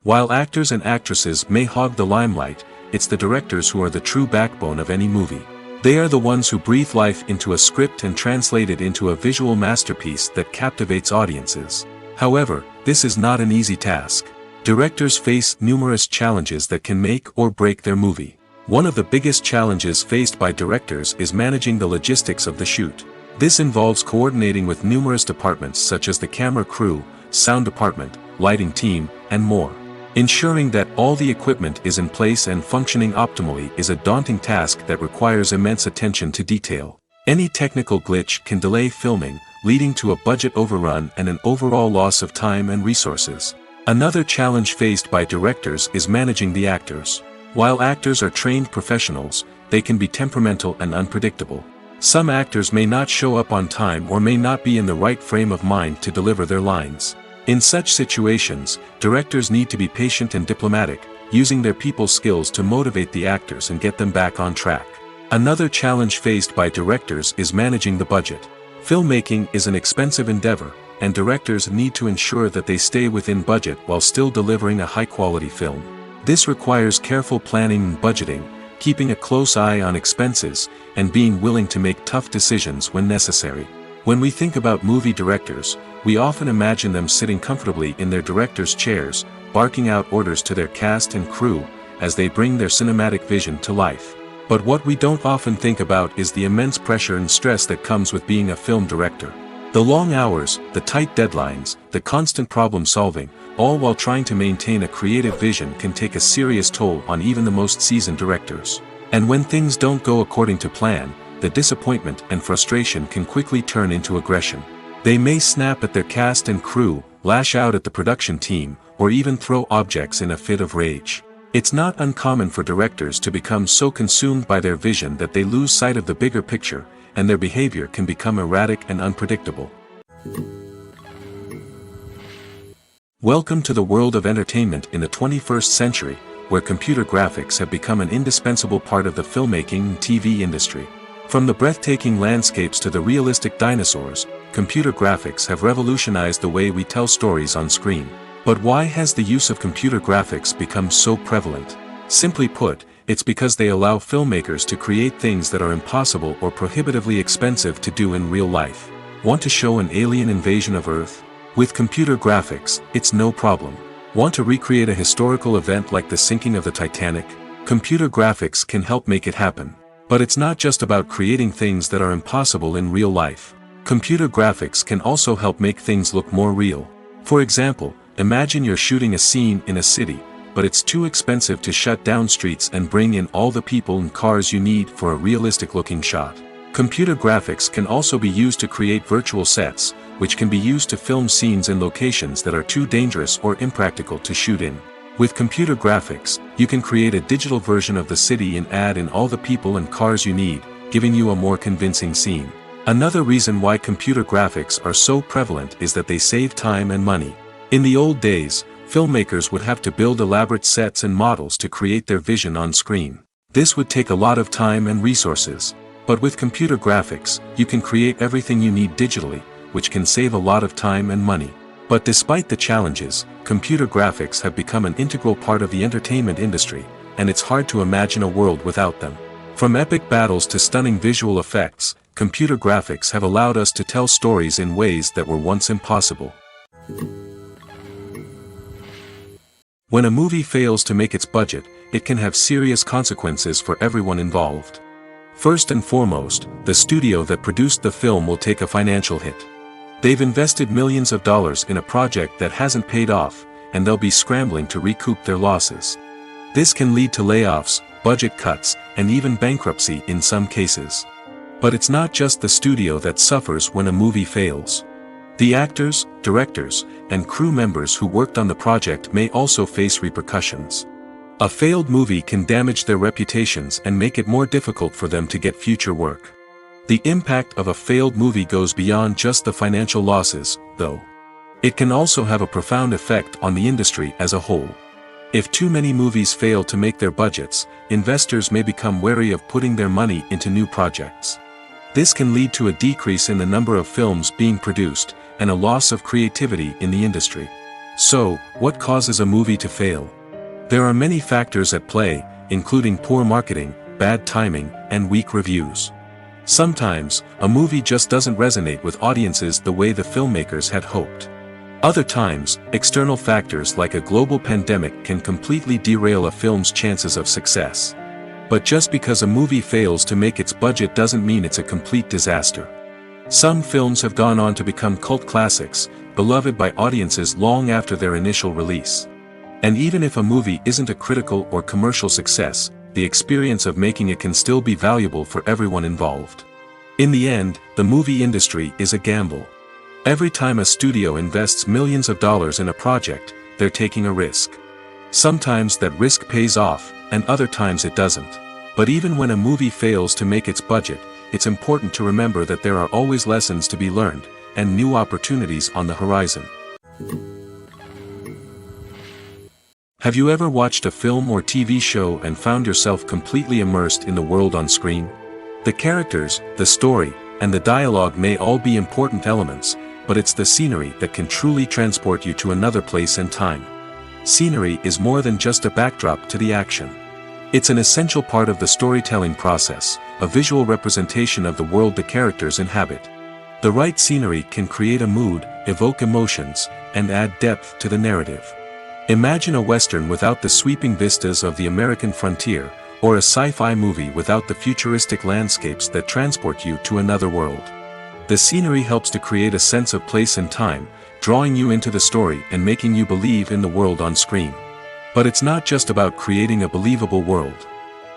While actors and actresses may hog the limelight, it's the directors who are the true backbone of any movie. They are the ones who breathe life into a script and translate it into a visual masterpiece that captivates audiences. However, this is not an easy task. Directors face numerous challenges that can make or break their movie. One of the biggest challenges faced by directors is managing the logistics of the shoot. This involves coordinating with numerous departments such as the camera crew, sound department, lighting team, and more. Ensuring that all the equipment is in place and functioning optimally is a daunting task that requires immense attention to detail. Any technical glitch can delay filming, leading to a budget overrun and an overall loss of time and resources. Another challenge faced by directors is managing the actors. While actors are trained professionals, they can be temperamental and unpredictable. Some actors may not show up on time or may not be in the right frame of mind to deliver their lines. In such situations, directors need to be patient and diplomatic, using their people skills to motivate the actors and get them back on track. Another challenge faced by directors is managing the budget. Filmmaking is an expensive endeavor, and directors need to ensure that they stay within budget while still delivering a high-quality film. This requires careful planning and budgeting, keeping a close eye on expenses, and being willing to make tough decisions when necessary. When we think about movie directors, we often imagine them sitting comfortably in their director's chairs, barking out orders to their cast and crew, as they bring their cinematic vision to life. But what we don't often think about is the immense pressure and stress that comes with being a film director. The long hours, the tight deadlines, the constant problem solving, all while trying to maintain a creative vision can take a serious toll on even the most seasoned directors. And when things don't go according to plan, the disappointment and frustration can quickly turn into aggression. They may snap at their cast and crew, lash out at the production team, or even throw objects in a fit of rage. It's not uncommon for directors to become so consumed by their vision that they lose sight of the bigger picture, and their behavior can become erratic and unpredictable. Welcome to the world of entertainment in the 21st century, where computer graphics have become an indispensable part of the filmmaking and TV industry. From the breathtaking landscapes to the realistic dinosaurs, computer graphics have revolutionized the way we tell stories on screen. But why has the use of computer graphics become so prevalent? Simply put, it's because they allow filmmakers to create things that are impossible or prohibitively expensive to do in real life. Want to show an alien invasion of Earth? With computer graphics, it's no problem. Want to recreate a historical event like the sinking of the Titanic? Computer graphics can help make it happen. But it's not just about creating things that are impossible in real life. Computer graphics can also help make things look more real. For example, imagine you're shooting a scene in a city, but it's too expensive to shut down streets and bring in all the people and cars you need for a realistic-looking shot. Computer graphics can also be used to create virtual sets, which can be used to film scenes in locations that are too dangerous or impractical to shoot in. With computer graphics, you can create a digital version of the city and add in all the people and cars you need, giving you a more convincing scene. Another reason why computer graphics are so prevalent is that they save time and money. In the old days, filmmakers would have to build elaborate sets and models to create their vision on screen. This would take a lot of time and resources. But with computer graphics, you can create everything you need digitally, which can save a lot of time and money. But despite the challenges, computer graphics have become an integral part of the entertainment industry, and it's hard to imagine a world without them. From epic battles to stunning visual effects, computer graphics have allowed us to tell stories in ways that were once impossible. When a movie fails to make its budget, it can have serious consequences for everyone involved. First and foremost, the studio that produced the film will take a financial hit. They've invested millions of dollars in a project that hasn't paid off, and they'll be scrambling to recoup their losses. This can lead to layoffs, budget cuts, and even bankruptcy in some cases. But it's not just the studio that suffers when a movie fails. The actors, directors, and crew members who worked on the project may also face repercussions. A failed movie can damage their reputations and make it more difficult for them to get future work. The impact of a failed movie goes beyond just the financial losses, though. It can also have a profound effect on the industry as a whole. If too many movies fail to make their budgets, investors may become wary of putting their money into new projects. This can lead to a decrease in the number of films being produced, and a loss of creativity in the industry. So, what causes a movie to fail? There are many factors at play, including poor marketing, bad timing, and weak reviews. Sometimes, a movie just doesn't resonate with audiences the way the filmmakers had hoped. Other times, external factors like a global pandemic can completely derail a film's chances of success. But just because a movie fails to make its budget doesn't mean it's a complete disaster. Some films have gone on to become cult classics, beloved by audiences long after their initial release. And even if a movie isn't a critical or commercial success, the experience of making it can still be valuable for everyone involved. In the end, the movie industry is a gamble. Every time a studio invests millions of dollars in a project, they're taking a risk. Sometimes that risk pays off, and other times it doesn't. But even when a movie fails to make its budget, it's important to remember that there are always lessons to be learned, and new opportunities on the horizon. Have you ever watched a film or TV show and found yourself completely immersed in the world on screen? The characters, the story, and the dialogue may all be important elements, but it's the scenery that can truly transport you to another place and time. Scenery is more than just a backdrop to the action. It's an essential part of the storytelling process, a visual representation of the world the characters inhabit. The right scenery can create a mood, evoke emotions, and add depth to the narrative. Imagine a Western without the sweeping vistas of the American frontier, or a sci-fi movie without the futuristic landscapes that transport you to another world. The scenery helps to create a sense of place and time, drawing you into the story and making you believe in the world on screen. But it's not just about creating a believable world.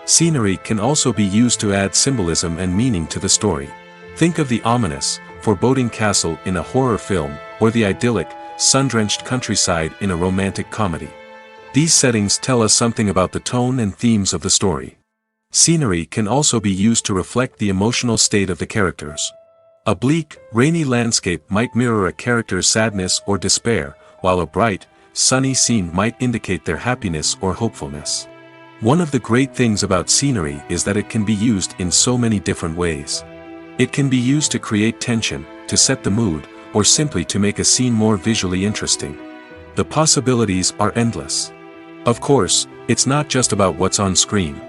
Scenery can also be used to add symbolism and meaning to the story. Think of the ominous, foreboding castle in a horror film, or the idyllic, sun-drenched countryside in a romantic comedy. These settings tell us something about the tone and themes of the story. Scenery can also be used to reflect the emotional state of the characters. A bleak, rainy landscape might mirror a character's sadness or despair, while a bright, sunny scene might indicate their happiness or hopefulness. One of the great things about scenery is that it can be used in so many different ways. It can be used to create tension, to set the mood, or simply to make a scene more visually interesting. The possibilities are endless. Of course, it's not just about what's on screen.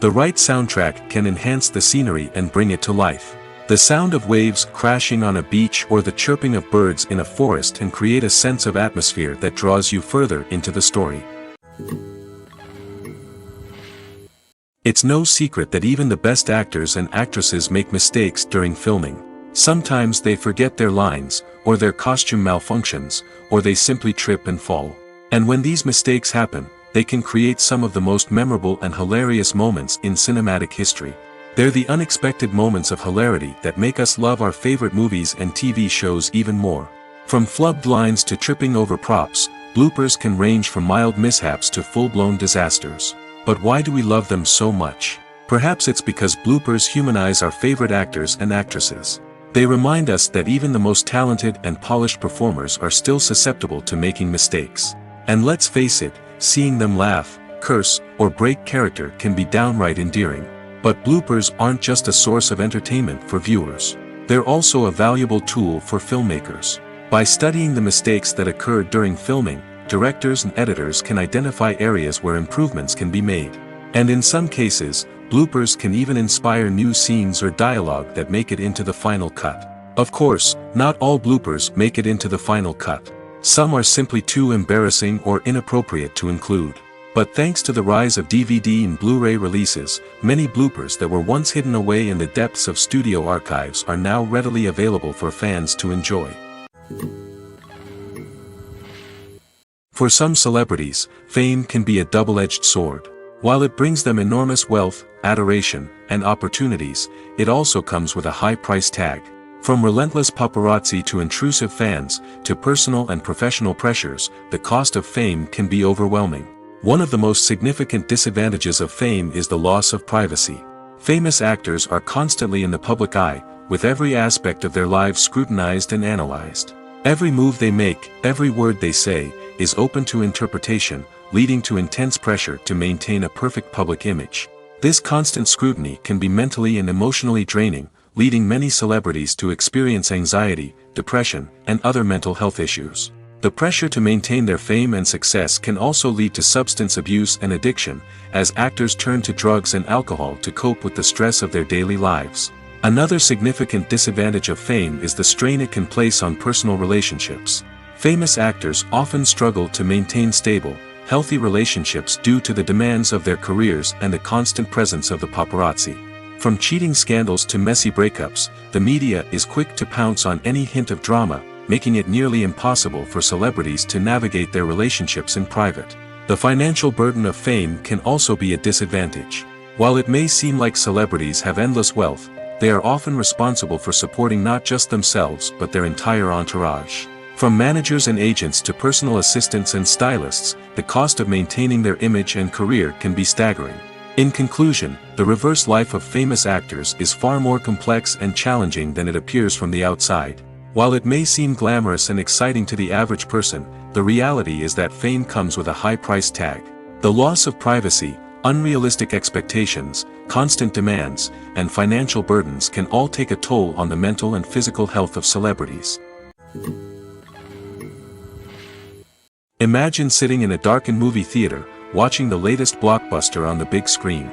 The right soundtrack can enhance the scenery and bring it to life. The sound of waves crashing on a beach or the chirping of birds in a forest can create a sense of atmosphere that draws you further into the story. It's no secret that even the best actors and actresses make mistakes during filming. Sometimes they forget their lines, or their costume malfunctions, or they simply trip and fall. And when these mistakes happen, they can create some of the most memorable and hilarious moments in cinematic history. They're the unexpected moments of hilarity that make us love our favorite movies and TV shows even more. From flubbed lines to tripping over props, bloopers can range from mild mishaps to full-blown disasters. But why do we love them so much? Perhaps it's because bloopers humanize our favorite actors and actresses. They remind us that even the most talented and polished performers are still susceptible to making mistakes. And let's face it, seeing them laugh, curse, or break character can be downright endearing. But bloopers aren't just a source of entertainment for viewers. They're also a valuable tool for filmmakers. By studying the mistakes that occurred during filming, directors and editors can identify areas where improvements can be made. And in some cases, bloopers can even inspire new scenes or dialogue that make it into the final cut. Of course, not all bloopers make it into the final cut. Some are simply too embarrassing or inappropriate to include. But thanks to the rise of DVD and Blu-ray releases, many bloopers that were once hidden away in the depths of studio archives are now readily available for fans to enjoy. For some celebrities, fame can be a double-edged sword. While it brings them enormous wealth, adoration, and opportunities, it also comes with a high price tag. From relentless paparazzi to intrusive fans, to personal and professional pressures, the cost of fame can be overwhelming. One of the most significant disadvantages of fame is the loss of privacy. Famous actors are constantly in the public eye, with every aspect of their lives scrutinized and analyzed. Every move they make, every word they say, is open to interpretation, leading to intense pressure to maintain a perfect public image. This constant scrutiny can be mentally and emotionally draining, leading many celebrities to experience anxiety, depression, and other mental health issues. The pressure to maintain their fame and success can also lead to substance abuse and addiction, as actors turn to drugs and alcohol to cope with the stress of their daily lives. Another significant disadvantage of fame is the strain it can place on personal relationships. Famous actors often struggle to maintain stable, healthy relationships due to the demands of their careers and the constant presence of the paparazzi. From cheating scandals to messy breakups, the media is quick to pounce on any hint of drama, making it nearly impossible for celebrities to navigate their relationships in private. The financial burden of fame can also be a disadvantage. While it may seem like celebrities have endless wealth, they are often responsible for supporting not just themselves but their entire entourage. From managers and agents to personal assistants and stylists, the cost of maintaining their image and career can be staggering. In conclusion, the reverse life of famous actors is far more complex and challenging than it appears from the outside. While it may seem glamorous and exciting to the average person, the reality is that fame comes with a high price tag. The loss of privacy, unrealistic expectations, constant demands, and financial burdens can all take a toll on the mental and physical health of celebrities. Imagine sitting in a darkened movie theater, watching the latest blockbuster on the big screen.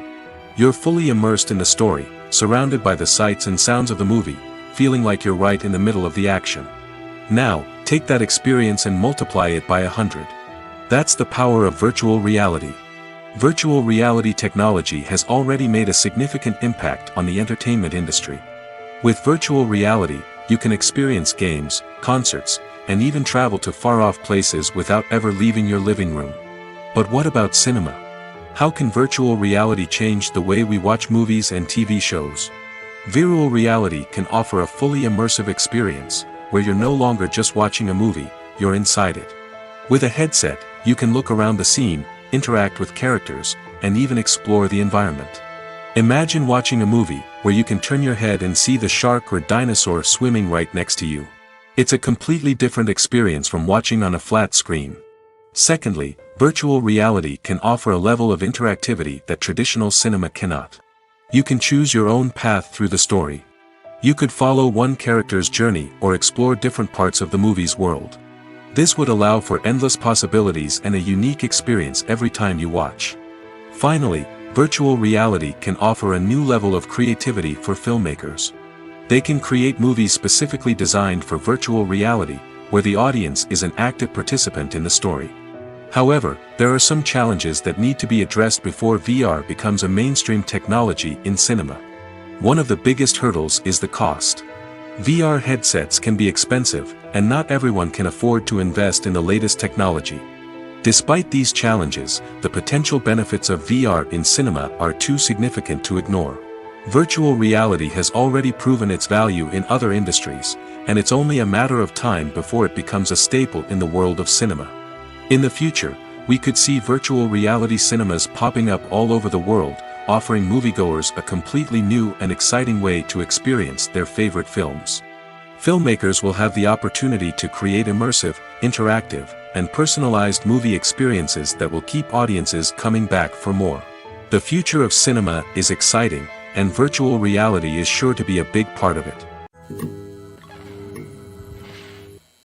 You're fully immersed in the story, surrounded by the sights and sounds of the movie, feeling like you're right in the middle of the action. Now, take that experience and multiply it by 100. That's the power of virtual reality. Virtual reality technology has already made a significant impact on the entertainment industry. With virtual reality, you can experience games, concerts, and even travel to far-off places without ever leaving your living room. But what about cinema? How can virtual reality change the way we watch movies and TV shows? Virtual reality can offer a fully immersive experience, where you're no longer just watching a movie, you're inside it. With a headset, you can look around the scene, interact with characters, and even explore the environment. Imagine watching a movie, where you can turn your head and see the shark or dinosaur swimming right next to you. It's a completely different experience from watching on a flat screen. Secondly, virtual reality can offer a level of interactivity that traditional cinema cannot. You can choose your own path through the story. You could follow one character's journey or explore different parts of the movie's world. This would allow for endless possibilities and a unique experience every time you watch. Finally, virtual reality can offer a new level of creativity for filmmakers. They can create movies specifically designed for virtual reality, where the audience is an active participant in the story. However, there are some challenges that need to be addressed before VR becomes a mainstream technology in cinema. One of the biggest hurdles is the cost. VR headsets can be expensive, and not everyone can afford to invest in the latest technology. Despite these challenges, the potential benefits of VR in cinema are too significant to ignore. Virtual reality has already proven its value in other industries, and it's only a matter of time before it becomes a staple in the world of cinema. In the future, we could see virtual reality cinemas popping up all over the world, offering moviegoers a completely new and exciting way to experience their favorite films. Filmmakers will have the opportunity to create immersive, interactive, and personalized movie experiences that will keep audiences coming back for more. The future of cinema is exciting, and virtual reality is sure to be a big part of it.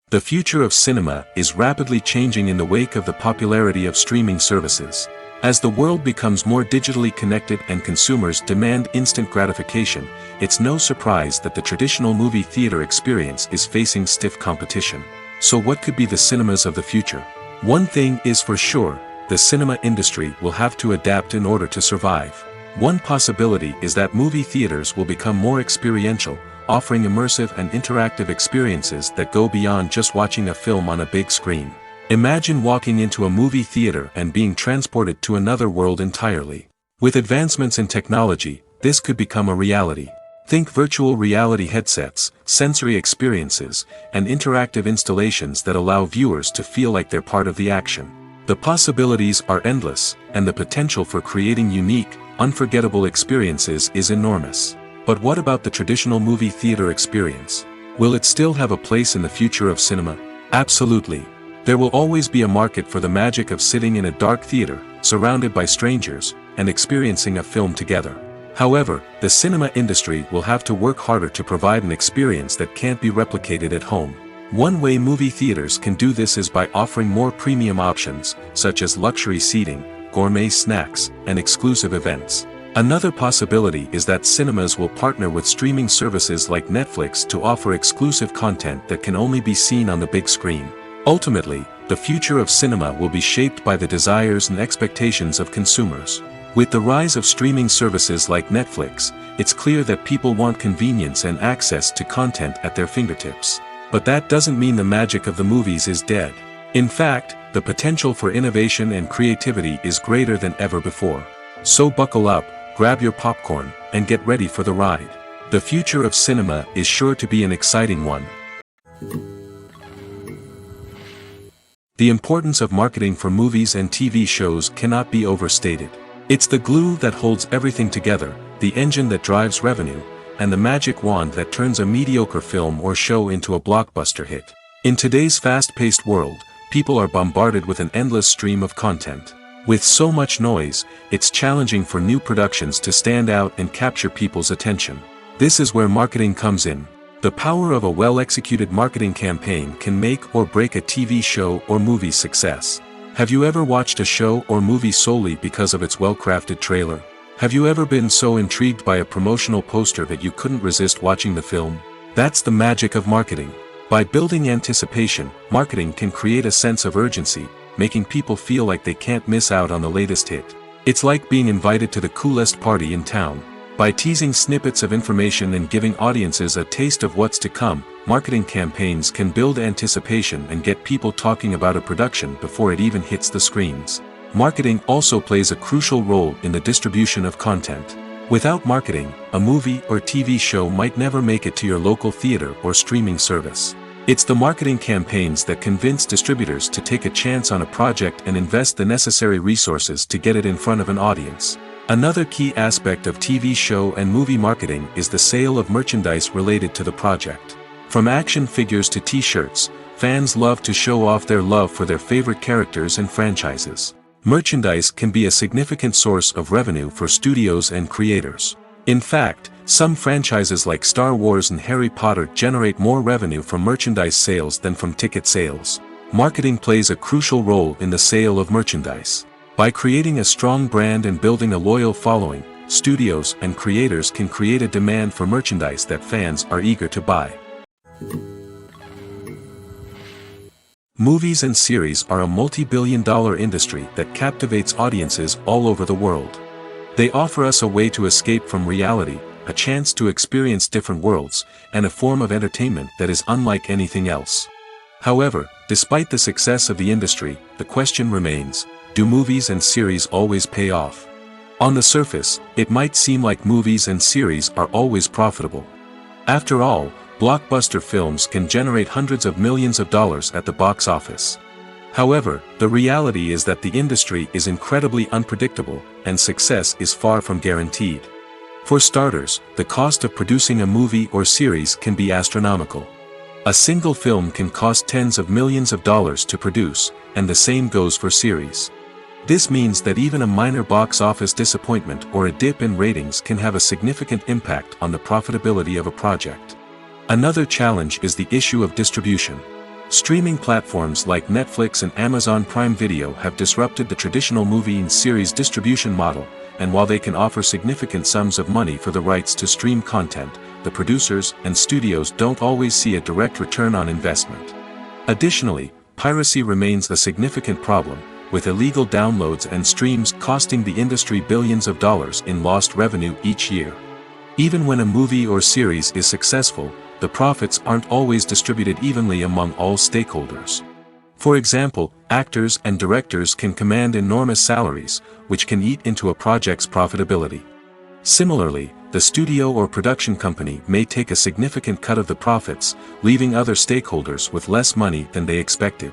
The future of cinema is rapidly changing in the wake of the popularity of streaming services. As the world becomes more digitally connected and consumers demand instant gratification, it's no surprise that the traditional movie theater experience is facing stiff competition. So what could be the cinemas of the future? One thing is for sure, the cinema industry will have to adapt in order to survive. One possibility is that movie theaters will become more experiential, offering immersive and interactive experiences that go beyond just watching a film on a big screen. Imagine walking into a movie theater and being transported to another world entirely. With advancements in technology, this could become a reality. Think virtual reality headsets, sensory experiences, and interactive installations that allow viewers to feel like they're part of the action. The possibilities are endless, and the potential for creating unique, unforgettable experiences is enormous. But what about the traditional movie theater experience? Will it still have a place in the future of cinema? Absolutely. There will always be a market for the magic of sitting in a dark theater, surrounded by strangers, and experiencing a film together. However, the cinema industry will have to work harder to provide an experience that can't be replicated at home. One way movie theaters can do this is by offering more premium options, such as luxury seating, gourmet snacks, and exclusive events. Another possibility is that cinemas will partner with streaming services like Netflix to offer exclusive content that can only be seen on the big screen. Ultimately, the future of cinema will be shaped by the desires and expectations of consumers. With the rise of streaming services like Netflix, it's clear that people want convenience and access to content at their fingertips. But that doesn't mean the magic of the movies is dead. In fact, the potential for innovation and creativity is greater than ever before. So buckle up, grab your popcorn, and get ready for the ride. The future of cinema is sure to be an exciting one. The importance of marketing for movies and TV shows cannot be overstated. It's the glue that holds everything together, the engine that drives revenue, and the magic wand that turns a mediocre film or show into a blockbuster hit. In today's fast-paced world, people are bombarded with an endless stream of content. With so much noise, it's challenging for new productions to stand out and capture people's attention. This is where marketing comes in. The power of a well-executed marketing campaign can make or break a TV show or movie's success. Have you ever watched a show or movie solely because of its well-crafted trailer? Have you ever been so intrigued by a promotional poster that you couldn't resist watching the film? That's the magic of marketing. By building anticipation, marketing can create a sense of urgency, making people feel like they can't miss out on the latest hit. It's like being invited to the coolest party in town. By teasing snippets of information and giving audiences a taste of what's to come, marketing campaigns can build anticipation and get people talking about a production before it even hits the screens. Marketing also plays a crucial role in the distribution of content. Without marketing, a movie or TV show might never make it to your local theater or streaming service. It's the marketing campaigns that convince distributors to take a chance on a project and invest the necessary resources to get it in front of an audience. Another key aspect of TV show and movie marketing is the sale of merchandise related to the project. From action figures to t-shirts, fans love to show off their love for their favorite characters and franchises. Merchandise can be a significant source of revenue for studios and creators. In fact, some franchises like Star Wars and Harry Potter generate more revenue from merchandise sales than from ticket sales. Marketing plays a crucial role in the sale of merchandise. By creating a strong brand and building a loyal following, studios and creators can create a demand for merchandise that fans are eager to buy. Movies and series are a multi-billion-dollar industry that captivates audiences all over the world. They offer us a way to escape from reality, a chance to experience different worlds, and a form of entertainment that is unlike anything else. However, despite the success of the industry, the question remains: do movies and series always pay off? On the surface, it might seem like movies and series are always profitable. After all, blockbuster films can generate hundreds of millions of dollars at the box office. However, the reality is that the industry is incredibly unpredictable, and success is far from guaranteed. For starters, the cost of producing a movie or series can be astronomical. A single film can cost tens of millions of dollars to produce, and the same goes for series. This means that even a minor box office disappointment or a dip in ratings can have a significant impact on the profitability of a project. Another challenge is the issue of distribution. Streaming platforms like Netflix and Amazon Prime Video have disrupted the traditional movie and series distribution model, and while they can offer significant sums of money for the rights to stream content, the producers and studios don't always see a direct return on investment. Additionally, piracy remains a significant problem, with illegal downloads and streams costing the industry billions of dollars in lost revenue each year. Even when a movie or series is successful, the profits aren't always distributed evenly among all stakeholders. For example, actors and directors can command enormous salaries, which can eat into a project's profitability. Similarly, the studio or production company may take a significant cut of the profits, leaving other stakeholders with less money than they expected.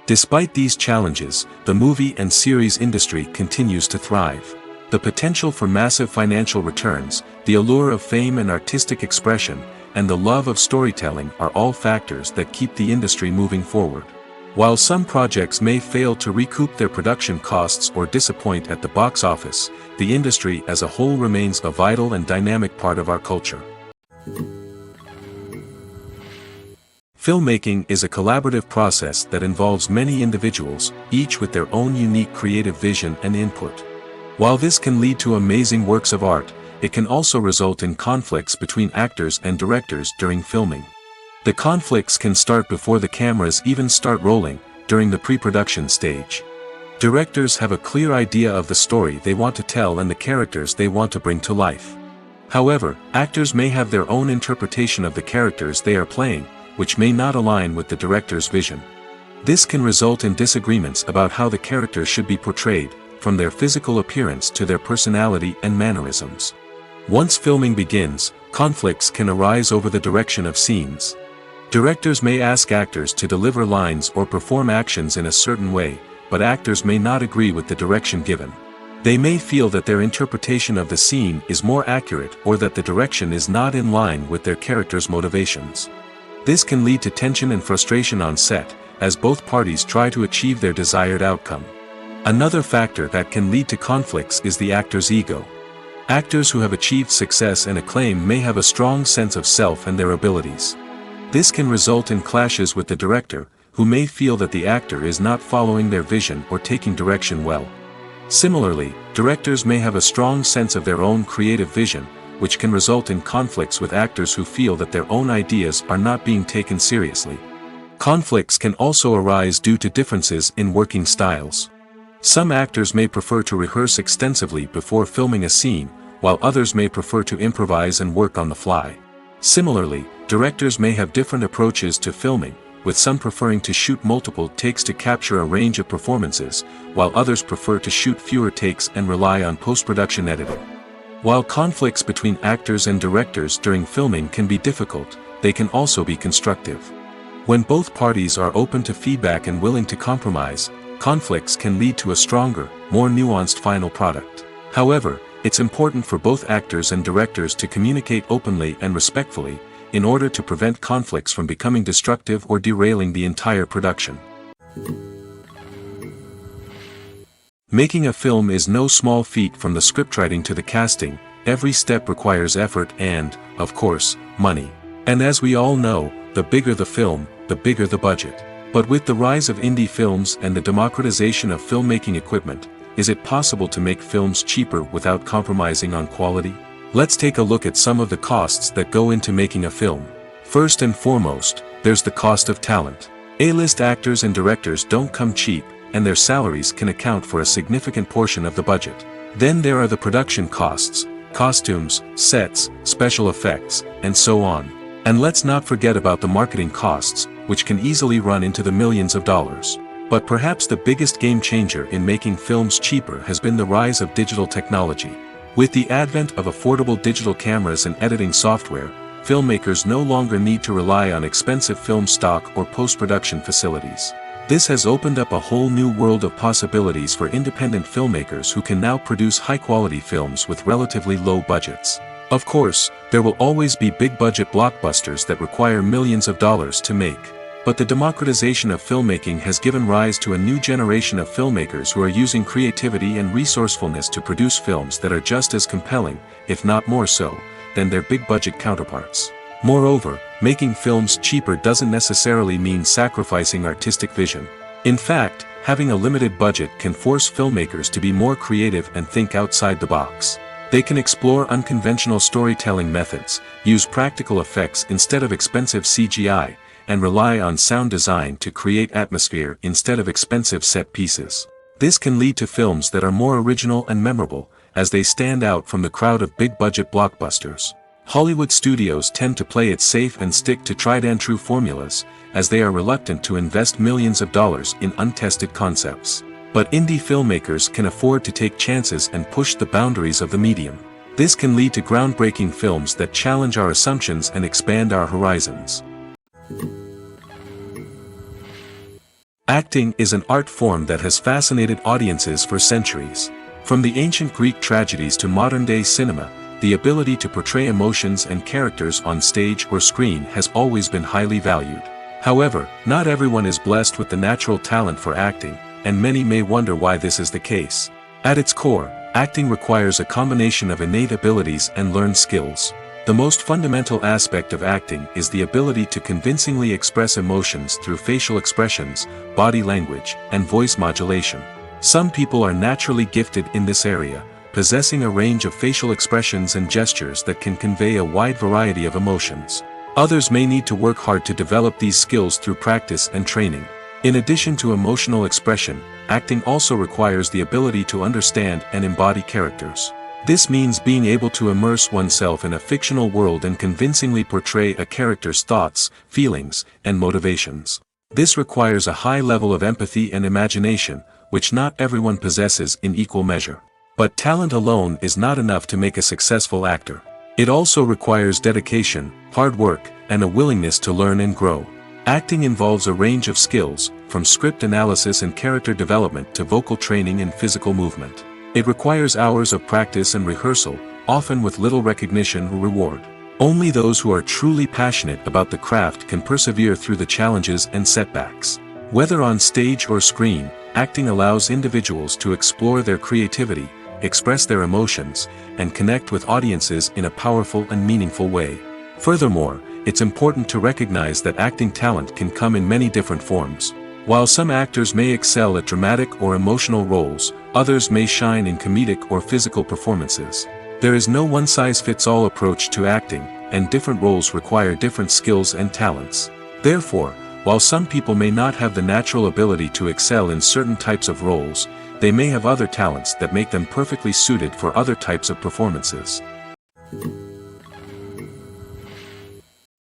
Despite these challenges, the movie and series industry continues to thrive. The potential for massive financial returns, the allure of fame and artistic expression, and the love of storytelling are all factors that keep the industry moving forward. While some projects may fail to recoup their production costs or disappoint at the box office, the industry as a whole remains a vital and dynamic part of our culture. Filmmaking is a collaborative process that involves many individuals, each with their own unique creative vision and input. While this can lead to amazing works of art, it can also result in conflicts between actors and directors during filming. The conflicts can start before the cameras even start rolling, during the pre-production stage. Directors have a clear idea of the story they want to tell and the characters they want to bring to life. However, actors may have their own interpretation of the characters they are playing, which may not align with the director's vision. This can result in disagreements about how the characters should be portrayed, from their physical appearance to their personality and mannerisms. Once filming begins, conflicts can arise over the direction of scenes. Directors may ask actors to deliver lines or perform actions in a certain way, but actors may not agree with the direction given. They may feel that their interpretation of the scene is more accurate or that the direction is not in line with their character's motivations. This can lead to tension and frustration on set, as both parties try to achieve their desired outcome. Another factor that can lead to conflicts is the actor's ego. Actors who have achieved success and acclaim may have a strong sense of self and their abilities. This can result in clashes with the director, who may feel that the actor is not following their vision or taking direction well. Similarly, directors may have a strong sense of their own creative vision, which can result in conflicts with actors who feel that their own ideas are not being taken seriously. Conflicts can also arise due to differences in working styles. Some actors may prefer to rehearse extensively before filming a scene, while others may prefer to improvise and work on the fly. Similarly, directors may have different approaches to filming, with some preferring to shoot multiple takes to capture a range of performances, while others prefer to shoot fewer takes and rely on post-production editing. While conflicts between actors and directors during filming can be difficult, they can also be constructive. When both parties are open to feedback and willing to compromise, conflicts can lead to a stronger, more nuanced final product. However, it's important for both actors and directors to communicate openly and respectfully, in order to prevent conflicts from becoming destructive or derailing the entire production. Making a film is no small feat. From the scriptwriting to the casting, every step requires effort and, of course, money. And as we all know, the bigger the film, the bigger the budget. But with the rise of indie films and the democratization of filmmaking equipment, is it possible to make films cheaper without compromising on quality? Let's take a look at some of the costs that go into making a film. First and foremost, there's the cost of talent. A-list actors and directors don't come cheap, and their salaries can account for a significant portion of the budget. Then there are the production costs, costumes, sets, special effects, and so on. And let's not forget about the marketing costs, which can easily run into the millions of dollars. But perhaps the biggest game changer in making films cheaper has been the rise of digital technology. With the advent of affordable digital cameras and editing software, filmmakers no longer need to rely on expensive film stock or post-production facilities. This has opened up a whole new world of possibilities for independent filmmakers who can now produce high-quality films with relatively low budgets. Of course, there will always be big-budget blockbusters that require millions of dollars to make. But the democratization of filmmaking has given rise to a new generation of filmmakers who are using creativity and resourcefulness to produce films that are just as compelling, if not more so, than their big-budget counterparts. Moreover, making films cheaper doesn't necessarily mean sacrificing artistic vision. In fact, having a limited budget can force filmmakers to be more creative and think outside the box. They can explore unconventional storytelling methods, use practical effects instead of expensive CGI, and rely on sound design to create atmosphere instead of expensive set pieces. This can lead to films that are more original and memorable, as they stand out from the crowd of big-budget blockbusters. Hollywood studios tend to play it safe and stick to tried-and-true formulas, as they are reluctant to invest millions of dollars in untested concepts. But indie filmmakers can afford to take chances and push the boundaries of the medium. This can lead to groundbreaking films that challenge our assumptions and expand our horizons. Acting is an art form that has fascinated audiences for centuries. From the ancient Greek tragedies to modern-day cinema, the ability to portray emotions and characters on stage or screen has always been highly valued. However, not everyone is blessed with the natural talent for acting, and many may wonder why this is the case. At its core, acting requires a combination of innate abilities and learned skills. The most fundamental aspect of acting is the ability to convincingly express emotions through facial expressions, body language, and voice modulation. Some people are naturally gifted in this area, possessing a range of facial expressions and gestures that can convey a wide variety of emotions. Others may need to work hard to develop these skills through practice and training. In addition to emotional expression, acting also requires the ability to understand and embody characters. This means being able to immerse oneself in a fictional world and convincingly portray a character's thoughts, feelings, and motivations. This requires a high level of empathy and imagination, which not everyone possesses in equal measure. But talent alone is not enough to make a successful actor. It also requires dedication, hard work, and a willingness to learn and grow. Acting involves a range of skills, from script analysis and character development to vocal training and physical movement. It requires hours of practice and rehearsal, often with little recognition or reward. Only those who are truly passionate about the craft can persevere through the challenges and setbacks. Whether on stage or screen, acting allows individuals to explore their creativity, express their emotions, and connect with audiences in a powerful and meaningful way. Furthermore, it's important to recognize that acting talent can come in many different forms. While some actors may excel at dramatic or emotional roles, others may shine in comedic or physical performances. There is no one-size-fits-all approach to acting, and different roles require different skills and talents. Therefore, while some people may not have the natural ability to excel in certain types of roles, they may have other talents that make them perfectly suited for other types of performances.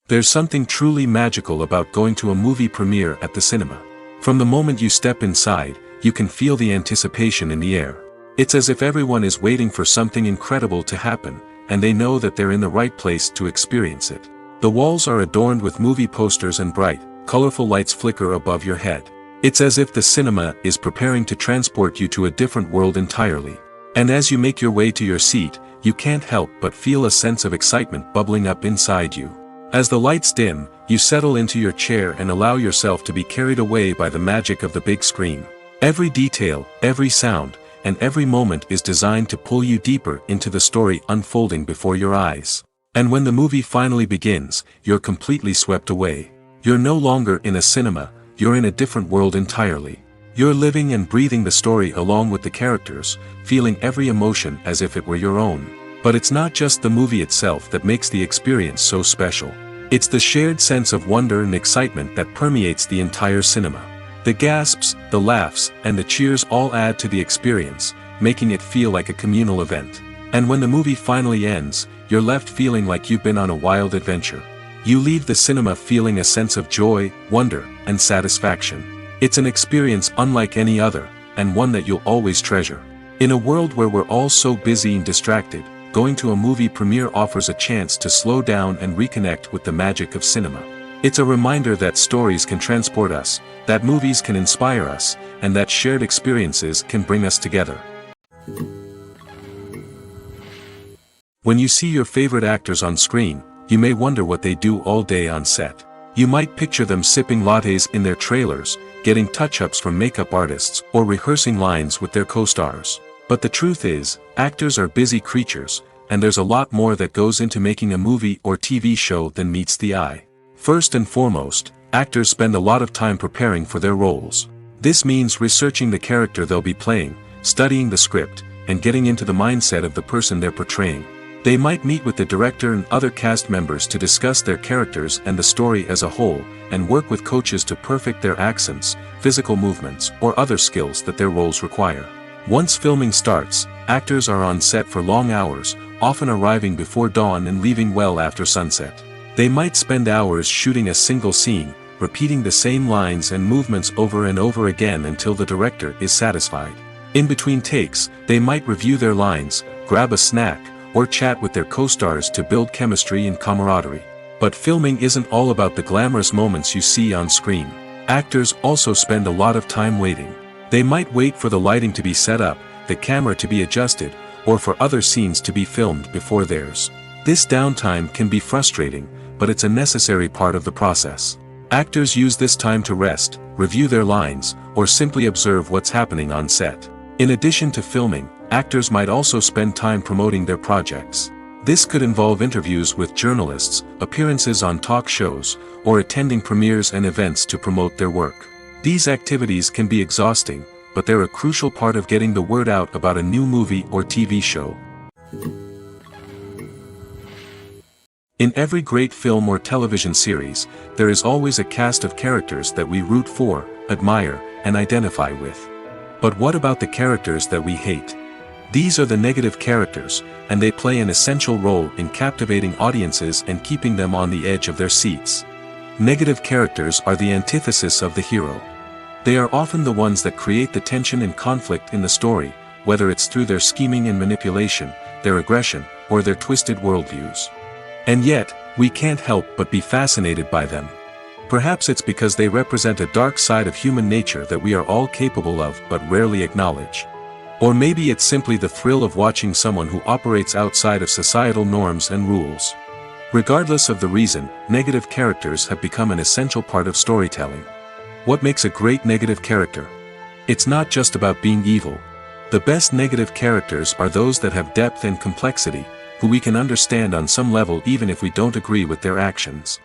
There's something truly magical about going to a movie premiere at the cinema. From the moment you step inside, you can feel the anticipation in the air. It's as if everyone is waiting for something incredible to happen, and they know that they're in the right place to experience it. The walls are adorned with movie posters and bright, colorful lights flicker above your head. It's as if the cinema is preparing to transport you to a different world entirely. And as you make your way to your seat, you can't help but feel a sense of excitement bubbling up inside you. As the lights dim, you settle into your chair and allow yourself to be carried away by the magic of the big screen. Every detail, every sound, and every moment is designed to pull you deeper into the story unfolding before your eyes. And when the movie finally begins, you're completely swept away. You're no longer in a cinema, you're in a different world entirely. You're living and breathing the story along with the characters, feeling every emotion as if it were your own. But it's not just the movie itself that makes the experience so special. It's the shared sense of wonder and excitement that permeates the entire cinema. The gasps, the laughs, and the cheers all add to the experience, making it feel like a communal event. And when the movie finally ends, you're left feeling like you've been on a wild adventure. You leave the cinema feeling a sense of joy, wonder, and satisfaction. It's an experience unlike any other, and one that you'll always treasure. In a world where we're all so busy and distracted, going to a movie premiere offers a chance to slow down and reconnect with the magic of cinema. It's a reminder that stories can transport us, that movies can inspire us, and that shared experiences can bring us together. When you see your favorite actors on screen, you may wonder what they do all day on set. You might picture them sipping lattes in their trailers, getting touch-ups from makeup artists, or rehearsing lines with their co-stars. But the truth is, actors are busy creatures, and there's a lot more that goes into making a movie or TV show than meets the eye. First and foremost, actors spend a lot of time preparing for their roles. This means researching the character they'll be playing, studying the script, and getting into the mindset of the person they're portraying. They might meet with the director and other cast members to discuss their characters and the story as a whole, and work with coaches to perfect their accents, physical movements, or other skills that their roles require. Once filming starts, actors are on set for long hours, often arriving before dawn and leaving well after sunset. They might spend hours shooting a single scene, repeating the same lines and movements over and over again until the director is satisfied. In between takes, they might review their lines, grab a snack, or chat with their co-stars to build chemistry and camaraderie. But filming isn't all about the glamorous moments you see on screen. Actors also spend a lot of time waiting. They might wait for the lighting to be set up, the camera to be adjusted, or for other scenes to be filmed before theirs. This downtime can be frustrating, but it's a necessary part of the process. Actors use this time to rest, review their lines, or simply observe what's happening on set. In addition to filming, actors might also spend time promoting their projects. This could involve interviews with journalists, appearances on talk shows, or attending premieres and events to promote their work. These activities can be exhausting, but they're a crucial part of getting the word out about a new movie or TV show. In every great film or television series, there is always a cast of characters that we root for, admire, and identify with. But what about the characters that we hate? These are the negative characters, and they play an essential role in captivating audiences and keeping them on the edge of their seats. Negative characters are the antithesis of the hero. They are often the ones that create the tension and conflict in the story, whether it's through their scheming and manipulation, their aggression, or their twisted worldviews. And yet, we can't help but be fascinated by them. Perhaps it's because they represent a dark side of human nature that we are all capable of but rarely acknowledge. Or maybe it's simply the thrill of watching someone who operates outside of societal norms and rules. Regardless of the reason, negative characters have become an essential part of storytelling. What makes a great negative character? It's not just about being evil. The best negative characters are those that have depth and complexity, who we can understand on some level even if we don't agree with their actions.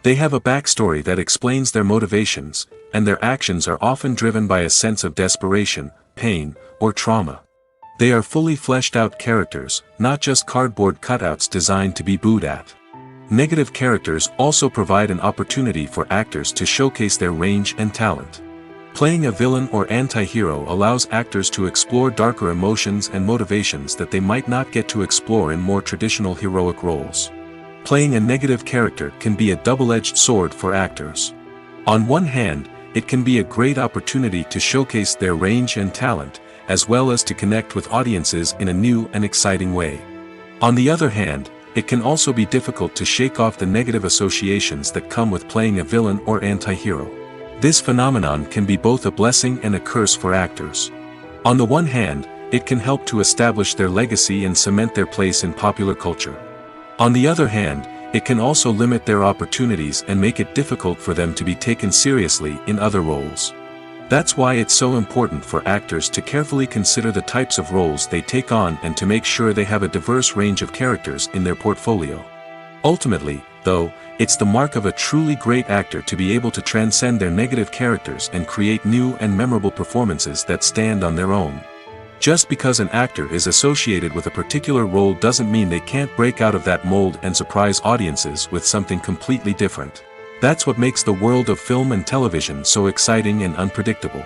They have a backstory that explains their motivations, and their actions are often driven by a sense of desperation, pain, or trauma. They are fully fleshed out characters, not just cardboard cutouts designed to be booed at. Negative characters also provide an opportunity for actors to showcase their range and talent. Playing a villain or anti-hero allows actors to explore darker emotions and motivations that they might not get to explore in more traditional heroic roles. Playing a negative character can be a double-edged sword for actors. On one hand, it can be a great opportunity to showcase their range and talent, as well as to connect with audiences in a new and exciting way. On the other hand, it can also be difficult to shake off the negative associations that come with playing a villain or anti-hero. This phenomenon can be both a blessing and a curse for actors. On the one hand, it can help to establish their legacy and cement their place in popular culture. On the other hand, it can also limit their opportunities and make it difficult for them to be taken seriously in other roles. That's why it's so important for actors to carefully consider the types of roles they take on and to make sure they have a diverse range of characters in their portfolio. Ultimately, though, it's the mark of a truly great actor to be able to transcend their negative characters and create new and memorable performances that stand on their own. Just because an actor is associated with a particular role doesn't mean they can't break out of that mold and surprise audiences with something completely different. That's what makes the world of film and television so exciting and unpredictable.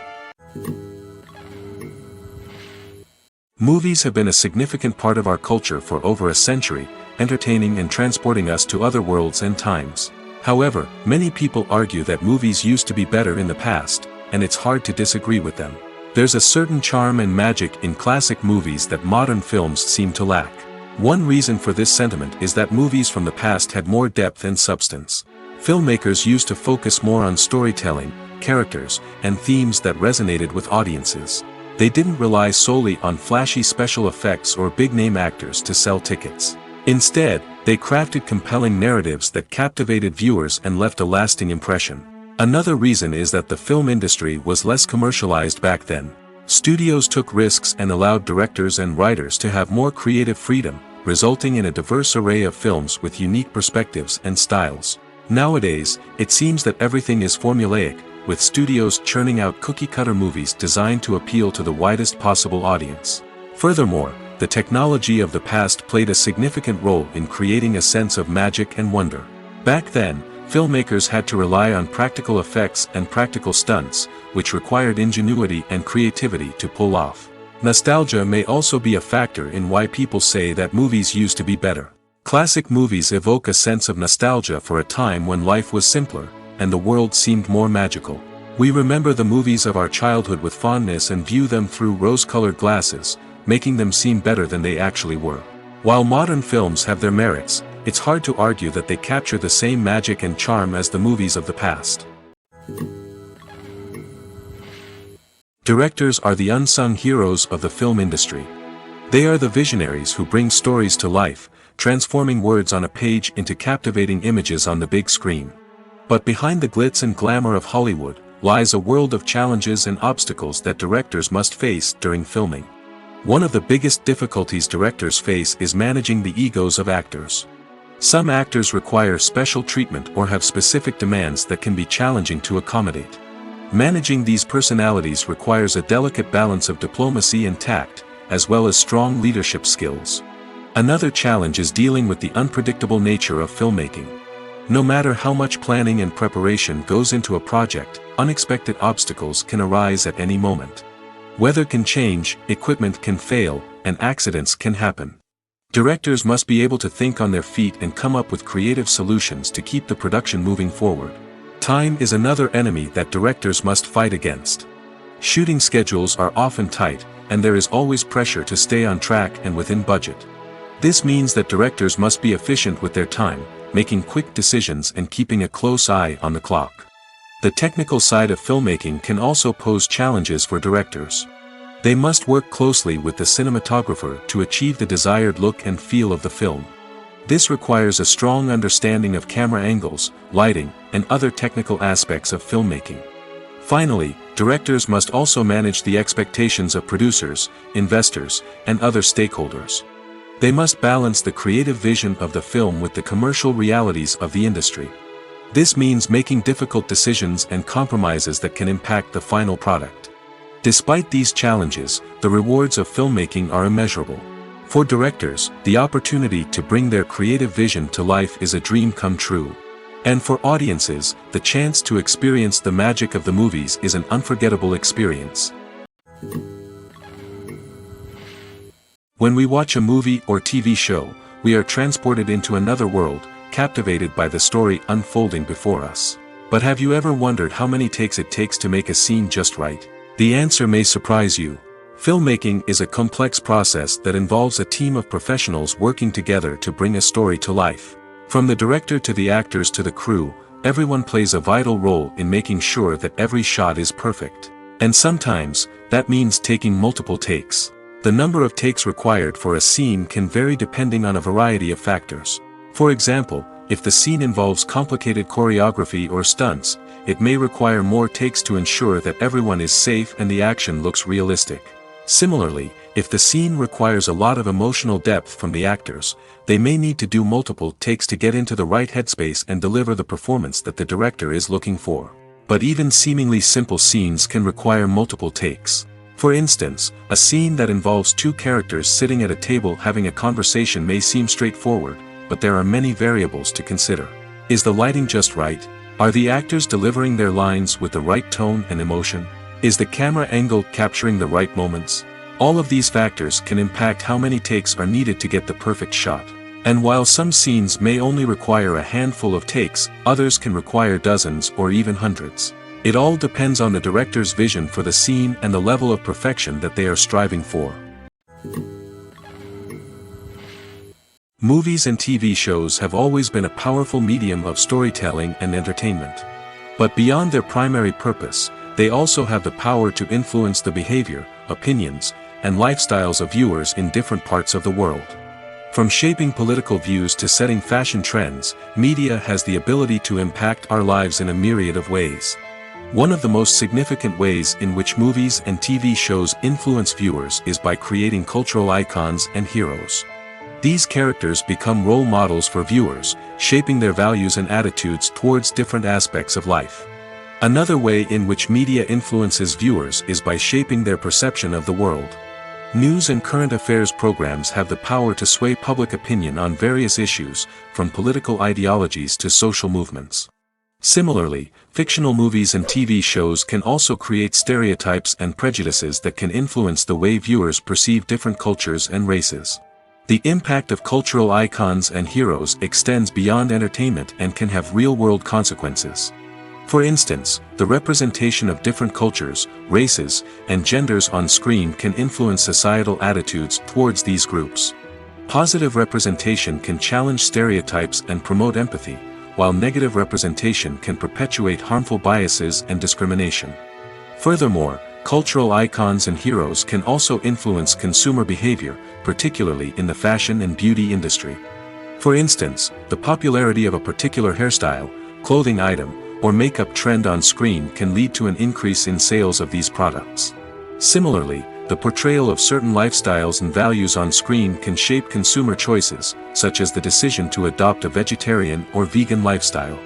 Movies have been a significant part of our culture for over a century, entertaining and transporting us to other worlds and times. However, many people argue that movies used to be better in the past, and it's hard to disagree with them. There's a certain charm and magic in classic movies that modern films seem to lack. One reason for this sentiment is that movies from the past had more depth and substance. Filmmakers used to focus more on storytelling, characters, and themes that resonated with audiences. They didn't rely solely on flashy special effects or big-name actors to sell tickets. Instead, they crafted compelling narratives that captivated viewers and left a lasting impression. Another reason is that the film industry was less commercialized back then. Studios took risks and allowed directors and writers to have more creative freedom, resulting in a diverse array of films with unique perspectives and styles. Nowadays, it seems that everything is formulaic, with studios churning out cookie-cutter movies designed to appeal to the widest possible audience. Furthermore, the technology of the past played a significant role in creating a sense of magic and wonder. Back then, filmmakers had to rely on practical effects and practical stunts, which required ingenuity and creativity to pull off. Nostalgia may also be a factor in why people say that movies used to be better. Classic movies evoke a sense of nostalgia for a time when life was simpler, and the world seemed more magical. We remember the movies of our childhood with fondness and view them through rose-colored glasses, making them seem better than they actually were. While modern films have their merits, it's hard to argue that they capture the same magic and charm as the movies of the past. Directors are the unsung heroes of the film industry. They are the visionaries who bring stories to life, transforming words on a page into captivating images on the big screen. But behind the glitz and glamour of Hollywood, lies a world of challenges and obstacles that directors must face during filming. One of the biggest difficulties directors face is managing the egos of actors. Some actors require special treatment or have specific demands that can be challenging to accommodate. Managing these personalities requires a delicate balance of diplomacy and tact, as well as strong leadership skills. Another challenge is dealing with the unpredictable nature of filmmaking. No matter how much planning and preparation goes into a project, unexpected obstacles can arise at any moment. Weather can change, equipment can fail, and accidents can happen. Directors must be able to think on their feet and come up with creative solutions to keep the production moving forward. Time is another enemy that directors must fight against. Shooting schedules are often tight, and there is always pressure to stay on track and within budget. This means that directors must be efficient with their time, making quick decisions and keeping a close eye on the clock. The technical side of filmmaking can also pose challenges for directors. They must work closely with the cinematographer to achieve the desired look and feel of the film. This requires a strong understanding of camera angles, lighting, and other technical aspects of filmmaking. Finally, directors must also manage the expectations of producers, investors, and other stakeholders. They must balance the creative vision of the film with the commercial realities of the industry. This means making difficult decisions and compromises that can impact the final product. Despite these challenges, the rewards of filmmaking are immeasurable. For directors, the opportunity to bring their creative vision to life is a dream come true. And for audiences, the chance to experience the magic of the movies is an unforgettable experience. When we watch a movie or TV show, we are transported into another world, captivated by the story unfolding before us. But have you ever wondered how many takes it takes to make a scene just right? The answer may surprise you. Filmmaking is a complex process that involves a team of professionals working together to bring a story to life. From the director to the actors to the crew, everyone plays a vital role in making sure that every shot is perfect. And sometimes, that means taking multiple takes. The number of takes required for a scene can vary depending on a variety of factors. For example, if the scene involves complicated choreography or stunts, it may require more takes to ensure that everyone is safe and the action looks realistic. Similarly, if the scene requires a lot of emotional depth from the actors, they may need to do multiple takes to get into the right headspace and deliver the performance that the director is looking for. But even seemingly simple scenes can require multiple takes. For instance, a scene that involves two characters sitting at a table having a conversation may seem straightforward, but there are many variables to consider. Is the lighting just right? Are the actors delivering their lines with the right tone and emotion? Is the camera angle capturing the right moments? All of these factors can impact how many takes are needed to get the perfect shot. And while some scenes may only require a handful of takes, others can require dozens or even hundreds. It all depends on the director's vision for the scene and the level of perfection that they are striving for. Movies and TV shows have always been a powerful medium of storytelling and entertainment. But beyond their primary purpose, they also have the power to influence the behavior, opinions, and lifestyles of viewers in different parts of the world. From shaping political views to setting fashion trends, media has the ability to impact our lives in a myriad of ways. One of the most significant ways in which movies and TV shows influence viewers is by creating cultural icons and heroes. These characters become role models for viewers, shaping their values and attitudes towards different aspects of life. Another way in which media influences viewers is by shaping their perception of the world. News and current affairs programs have the power to sway public opinion on various issues, from political ideologies to social movements. Similarly, fictional movies and TV shows can also create stereotypes and prejudices that can influence the way viewers perceive different cultures and races. The impact of cultural icons and heroes extends beyond entertainment and can have real-world consequences. For instance, the representation of different cultures, races, and genders on screen can influence societal attitudes towards these groups. Positive representation can challenge stereotypes and promote empathy, while negative representation can perpetuate harmful biases and discrimination. Furthermore, cultural icons and heroes can also influence consumer behavior, particularly in the fashion and beauty industry. For instance, the popularity of a particular hairstyle, clothing item, or makeup trend on screen can lead to an increase in sales of these products. Similarly, the portrayal of certain lifestyles and values on screen can shape consumer choices, such as the decision to adopt a vegetarian or vegan lifestyle.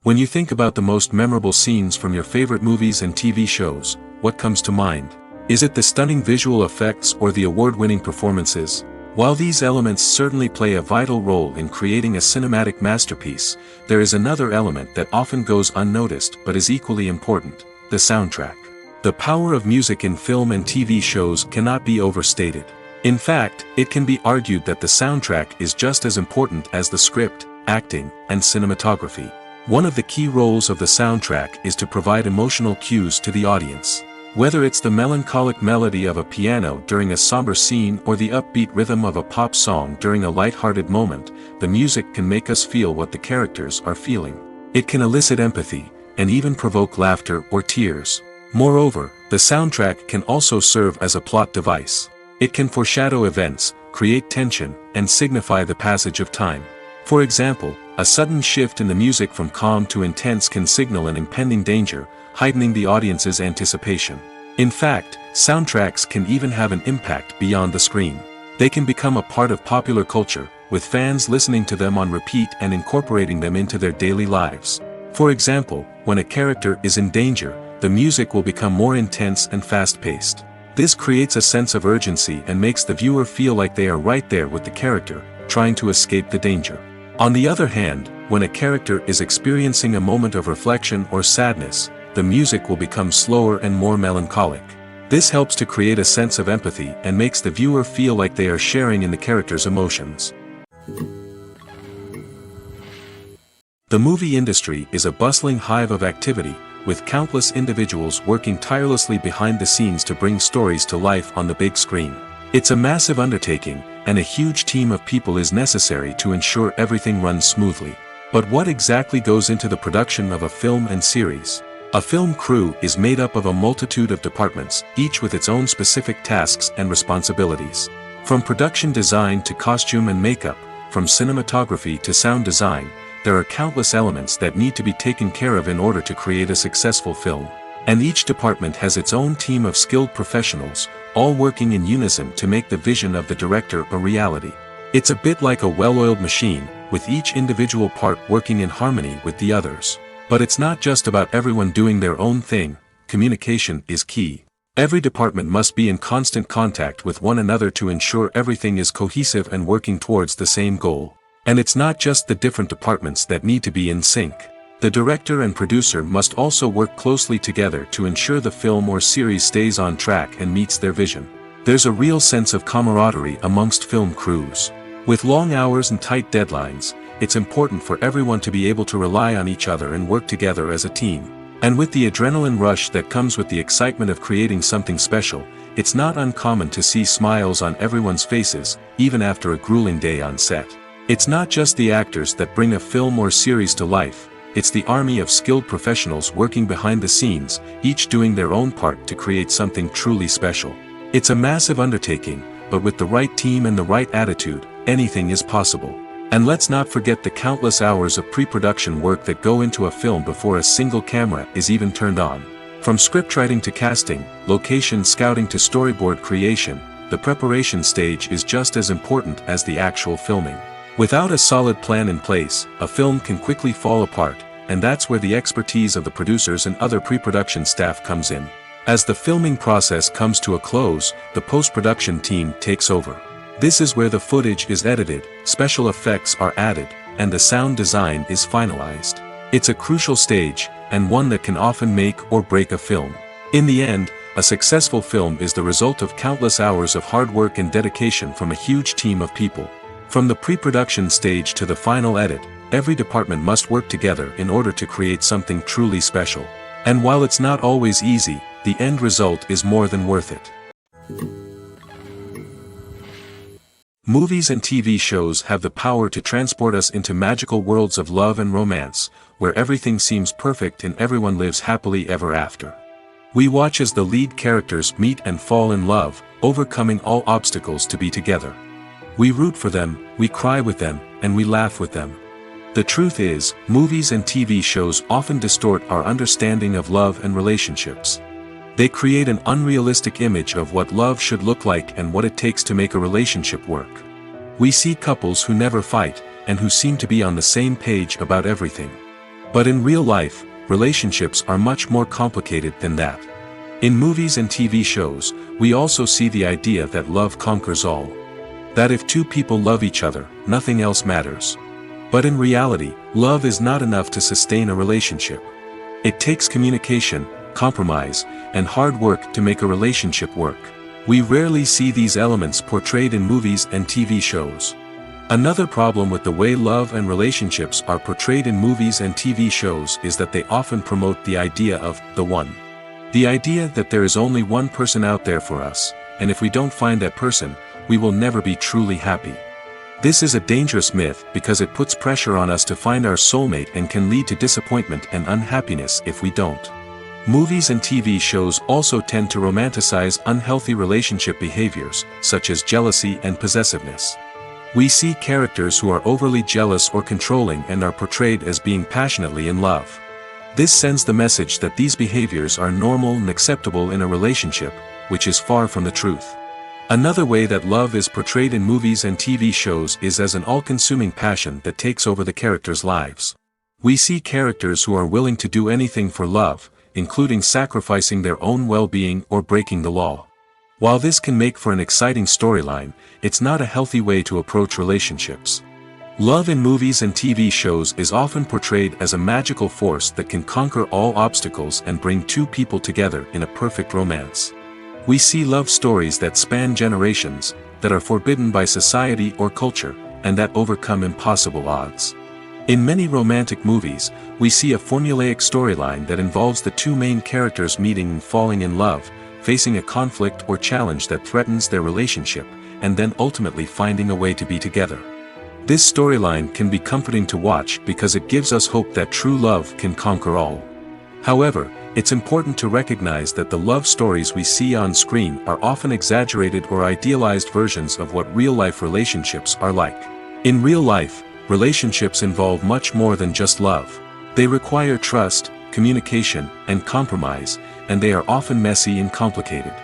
When you think about the most memorable scenes from your favorite movies and TV shows, what comes to mind? Is it the stunning visual effects or the award-winning performances? While these elements certainly play a vital role in creating a cinematic masterpiece, there is another element that often goes unnoticed but is equally important: the soundtrack. The power of music in film and TV shows cannot be overstated. In fact, it can be argued that the soundtrack is just as important as the script, acting, and cinematography. One of the key roles of the soundtrack is to provide emotional cues to the audience. Whether it's the melancholic melody of a piano during a somber scene or the upbeat rhythm of a pop song during a light-hearted moment, the music can make us feel what the characters are feeling. It can elicit empathy, and even provoke laughter or tears. Moreover, the soundtrack can also serve as a plot device. It can foreshadow events, create tension, and signify the passage of time. For example, a sudden shift in the music from calm to intense can signal an impending danger, heightening the audience's anticipation. In fact, soundtracks can even have an impact beyond the screen. They can become a part of popular culture, with fans listening to them on repeat and incorporating them into their daily lives. For example, when a character is in danger, the music will become more intense and fast-paced. This creates a sense of urgency and makes the viewer feel like they are right there with the character, trying to escape the danger. On the other hand, when a character is experiencing a moment of reflection or sadness, the music will become slower and more melancholic. This helps to create a sense of empathy and makes the viewer feel like they are sharing in the character's emotions. The movie industry is a bustling hive of activity, with countless individuals working tirelessly behind the scenes to bring stories to life on the big screen. It's a massive undertaking, and a huge team of people is necessary to ensure everything runs smoothly. But what exactly goes into the production of a film and series? A film crew is made up of a multitude of departments, each with its own specific tasks and responsibilities. From production design to costume and makeup, from cinematography to sound design, there are countless elements that need to be taken care of in order to create a successful film. And each department has its own team of skilled professionals, all working in unison to make the vision of the director a reality. It's a bit like a well-oiled machine, with each individual part working in harmony with the others. But it's not just about everyone doing their own thing. Communication is key. Every department must be in constant contact with one another to ensure everything is cohesive and working towards the same goal. And it's not just the different departments that need to be in sync. The director and producer must also work closely together to ensure the film or series stays on track and meets their vision. There's a real sense of camaraderie amongst film crews. With long hours and tight deadlines, it's important for everyone to be able to rely on each other and work together as a team. And with the adrenaline rush that comes with the excitement of creating something special, it's not uncommon to see smiles on everyone's faces, even after a grueling day on set. It's not just the actors that bring a film or series to life, it's the army of skilled professionals working behind the scenes, each doing their own part to create something truly special. It's a massive undertaking, but with the right team and the right attitude, anything is possible. And let's not forget the countless hours of pre-production work that go into a film before a single camera is even turned on. From scriptwriting to casting, location scouting to storyboard creation, the preparation stage is just as important as the actual filming. Without a solid plan in place, a film can quickly fall apart, and that's where the expertise of the producers and other pre-production staff comes in. As the filming process comes to a close, the post-production team takes over. This is where the footage is edited, special effects are added, and the sound design is finalized. It's a crucial stage, and one that can often make or break a film. In the end, a successful film is the result of countless hours of hard work and dedication from a huge team of people. From the pre-production stage to the final edit, every department must work together in order to create something truly special. And while it's not always easy, the end result is more than worth it. Movies and TV shows have the power to transport us into magical worlds of love and romance, where everything seems perfect and everyone lives happily ever after. We watch as the lead characters meet and fall in love, overcoming all obstacles to be together. We root for them, we cry with them, and we laugh with them. The truth is, movies and TV shows often distort our understanding of love and relationships. They create an unrealistic image of what love should look like and what it takes to make a relationship work. We see couples who never fight, and who seem to be on the same page about everything. But in real life, relationships are much more complicated than that. In movies and TV shows, we also see the idea that love conquers all. That if two people love each other, nothing else matters. But in reality, love is not enough to sustain a relationship. It takes communication, compromise, and hard work to make a relationship work. We rarely see these elements portrayed in movies and TV shows. Another problem with the way love and relationships are portrayed in movies and TV shows is that they often promote the idea of the one. The idea that there is only one person out there for us, and if we don't find that person, we will never be truly happy. This is a dangerous myth because it puts pressure on us to find our soulmate and can lead to disappointment and unhappiness if we don't. Movies and TV shows also tend to romanticize unhealthy relationship behaviors, such as jealousy and possessiveness. We see characters who are overly jealous or controlling and are portrayed as being passionately in love. This sends the message that these behaviors are normal and acceptable in a relationship, which is far from the truth. Another way that love is portrayed in movies and TV shows is as an all-consuming passion that takes over the characters' lives. We see characters who are willing to do anything for love, including sacrificing their own well-being or breaking the law. While this can make for an exciting storyline, it's not a healthy way to approach relationships. Love in movies and TV shows is often portrayed as a magical force that can conquer all obstacles and bring two people together in a perfect romance. We see love stories that span generations, that are forbidden by society or culture, and that overcome impossible odds. In many romantic movies, we see a formulaic storyline that involves the two main characters meeting and falling in love, facing a conflict or challenge that threatens their relationship, and then ultimately finding a way to be together. This storyline can be comforting to watch because it gives us hope that true love can conquer all. However, it's important to recognize that the love stories we see on screen are often exaggerated or idealized versions of what real-life relationships are like. In real life, relationships involve much more than just love. They require trust, communication, and compromise, and they are often messy and complicated.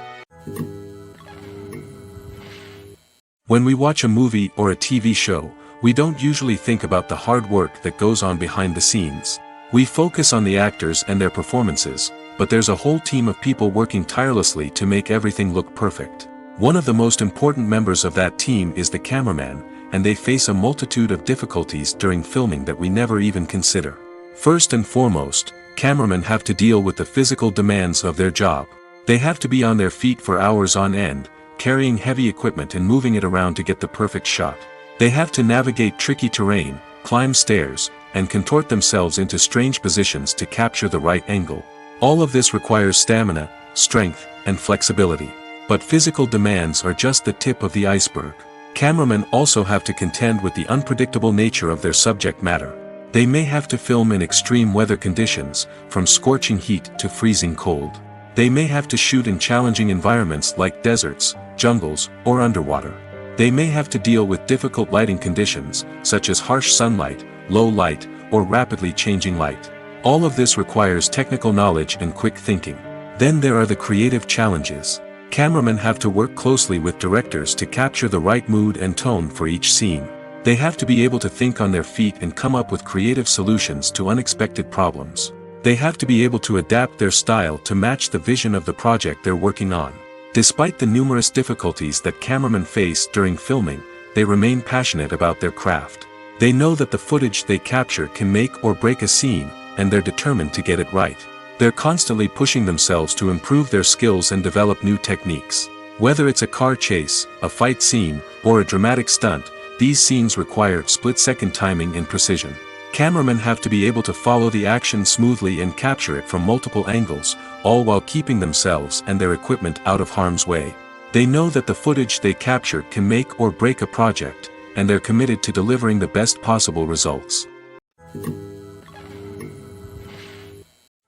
When we watch a movie or a TV show, we don't usually think about the hard work that goes on behind the scenes. We focus on the actors and their performances, but there's a whole team of people working tirelessly to make everything look perfect. One of the most important members of that team is the cameraman, and they face a multitude of difficulties during filming that we never even consider. First and foremost, cameramen have to deal with the physical demands of their job. They have to be on their feet for hours on end, carrying heavy equipment and moving it around to get the perfect shot. They have to navigate tricky terrain, climb stairs, and contort themselves into strange positions to capture the right angle. All of this requires stamina, strength, and flexibility. But physical demands are just the tip of the iceberg. Cameramen also have to contend with the unpredictable nature of their subject matter. They may have to film in extreme weather conditions, from scorching heat to freezing cold. They may have to shoot in challenging environments like deserts, jungles, or underwater. They may have to deal with difficult lighting conditions, such as harsh sunlight, low light, or rapidly changing light. All of this requires technical knowledge and quick thinking. Then there are the creative challenges. Cameramen have to work closely with directors to capture the right mood and tone for each scene. They have to be able to think on their feet and come up with creative solutions to unexpected problems. They have to be able to adapt their style to match the vision of the project they're working on. Despite the numerous difficulties that cameramen face during filming, they remain passionate about their craft. They know that the footage they capture can make or break a scene, and they're determined to get it right. They're constantly pushing themselves to improve their skills and develop new techniques. Whether it's a car chase, a fight scene, or a dramatic stunt, these scenes require split-second timing and precision. Cameramen have to be able to follow the action smoothly and capture it from multiple angles, all while keeping themselves and their equipment out of harm's way. They know that the footage they capture can make or break a project, and they're committed to delivering the best possible results.